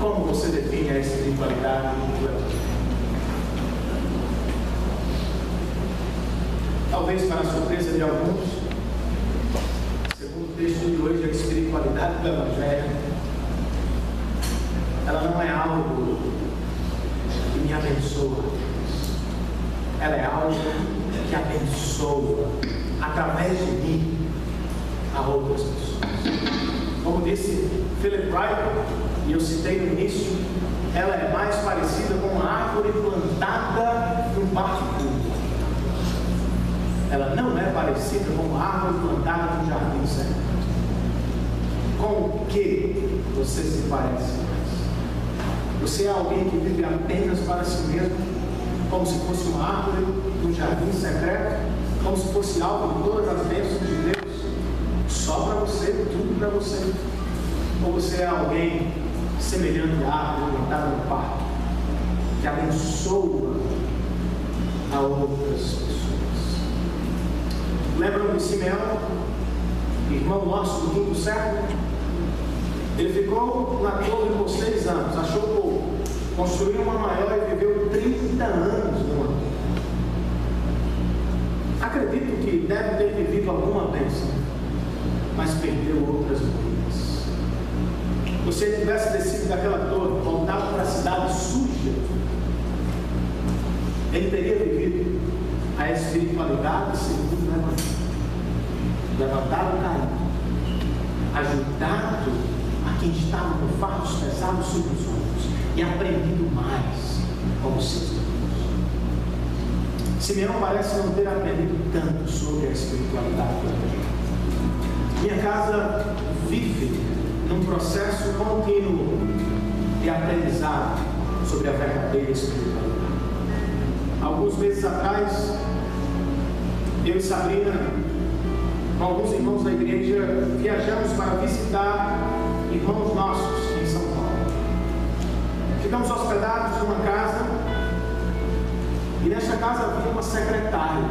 Como você define a espiritualidade do Evangelho? Talvez para a surpresa de alguns, segundo o texto de hoje, a espiritualidade do Evangelho, ela não é algo que me abençoa, ela é algo que abençoa através de mim a outras pessoas. Como disse Philip Ryder, e eu citei no início, ela é mais parecida com uma árvore plantada num parque público. Ela não é parecida com uma árvore plantada num jardim secreto. Com o que você se parece mais? Você é alguém que vive apenas para si mesmo, como se fosse uma árvore num jardim secreto, como se fosse alvo de todas as bênçãos de Deus, só para você, tudo para você? Ou você é alguém semelhante à árvore plantada no parque, que abençoa a outras pessoas? Lembram de Simeão, irmão nosso do quinto século? Ele ficou na torre por 6 anos, achou pouco, construiu uma maior e viveu 30 anos numa torre. Acredito que deve ter vivido alguma bênção, mas perdeu outras ruínas. Se você tivesse descido daquela torre, voltado para a cidade suja, ele teria vivido a espiritualidade segundo levantado o caído, ajudado a quem estava com fardos pesados sobre os ombros e aprendido mais como seus irmãos. Simeão parece não ter aprendido tanto sobre a espiritualidade da minha casa vive num processo contínuo de aprendizado sobre a verdadeira espiritualidade. Alguns meses atrás, eu e Sabrina, com alguns irmãos da igreja, viajamos para visitar irmãos nossos em São Paulo. Ficamos hospedados numa casa, e nesta casa havia uma secretária.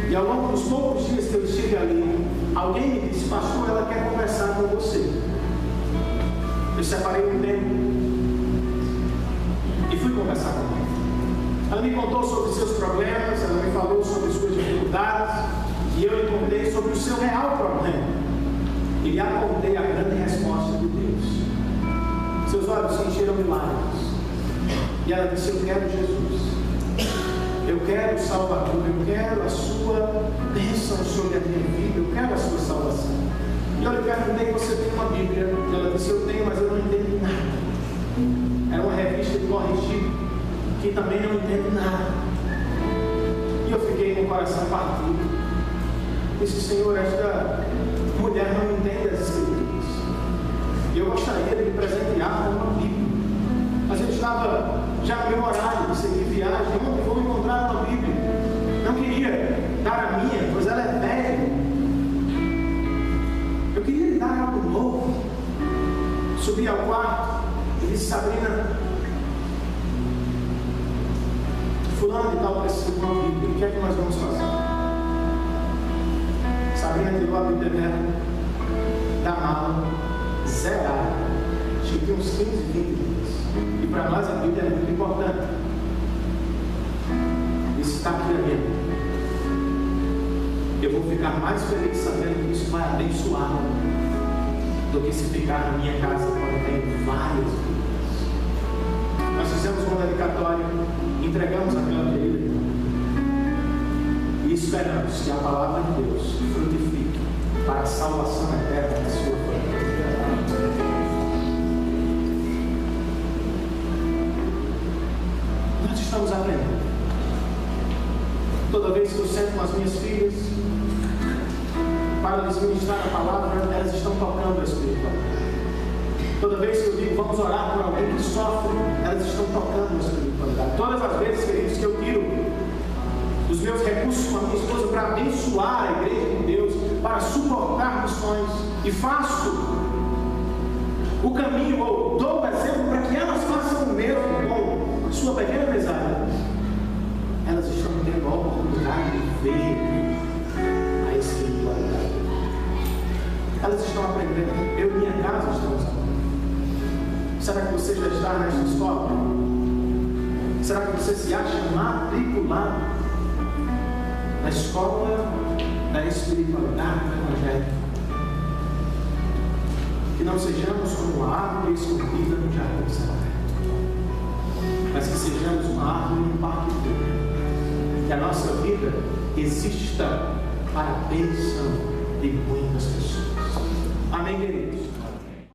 E ao longo dos poucos dias que eu estive ali, alguém me disse: pastor, ela quer conversar com você. Eu separei um tempo e fui conversar com ela. Ela me contou sobre seus problemas, ela me falou sobre suas dificuldades, e eu lhe contei sobre o seu real problema. E lhe apontei a grande resposta de Deus. Seus olhos se encheram de lágrimas. E ela disse: eu quero Jesus. Eu quero o Salvador, eu quero a sua bênção sobre a minha vida, eu quero a sua salvação. E eu lhe perguntei: você tem uma Bíblia? Ela disse: eu tenho, mas eu não entendo nada. Era uma revista de corrigido, que também não entendo nada. E eu fiquei com o coração partido. Disse: Senhor, esta mulher não entende as Escrituras. E eu gostaria de me presentear com uma Bíblia. Mas eu estava já no meu horário de seguir viagem, onde vou encontrar uma Bíblia? Não queria dar a minha, pois ela é velha. Eu queria lhe dar algo novo. Subi ao quarto e disse: Sabrina, fulano de tal precisa de uma Bíblia, o que é que nós vamos fazer? Sabrina tirou a Bíblia dela da mala, zerada. Acho que tinha uns 15, 20 dias. E para nós a Bíblia é muito importante. Isso está aqui na minha. Eu vou ficar mais feliz sabendo que isso vai abençoar do que se ficar na minha casa quando tem várias Bíblias. Nós fizemos uma dedicatória, entregamos aquela Bíblia e esperamos que a palavra de Deus frutifique para a salvação eterna da sua família. Nós estamos aprendendo. Toda vez que eu sento com as minhas filhas para lhes ministrar a palavra, elas estão tocando a espiritualidade. Toda vez que eu digo: vamos orar por alguém que sofre, elas estão tocando a espiritualidade. Todas as vezes, queridos, que eu tiro os meus recursos com a minha esposa para abençoar a igreja de Deus, para suportar missões, e faço o caminho, ou dou o exemplo para que elas façam o mesmo com sua pequena mesada, elas estão tendo a oportunidade de ver a espiritualidade. Elas estão aprendendo. Eu e minha casa estamos aprendendo. Será que você já está nesta escola? Será que você se acha matriculado na escola da espiritualidade do Evangelho? Que não sejamos como uma árvore escondida no jardim secreto, mas que sejamos uma árvore no parque público. Que a nossa vida exista para a bênção de muitas pessoas. Amém, queridos?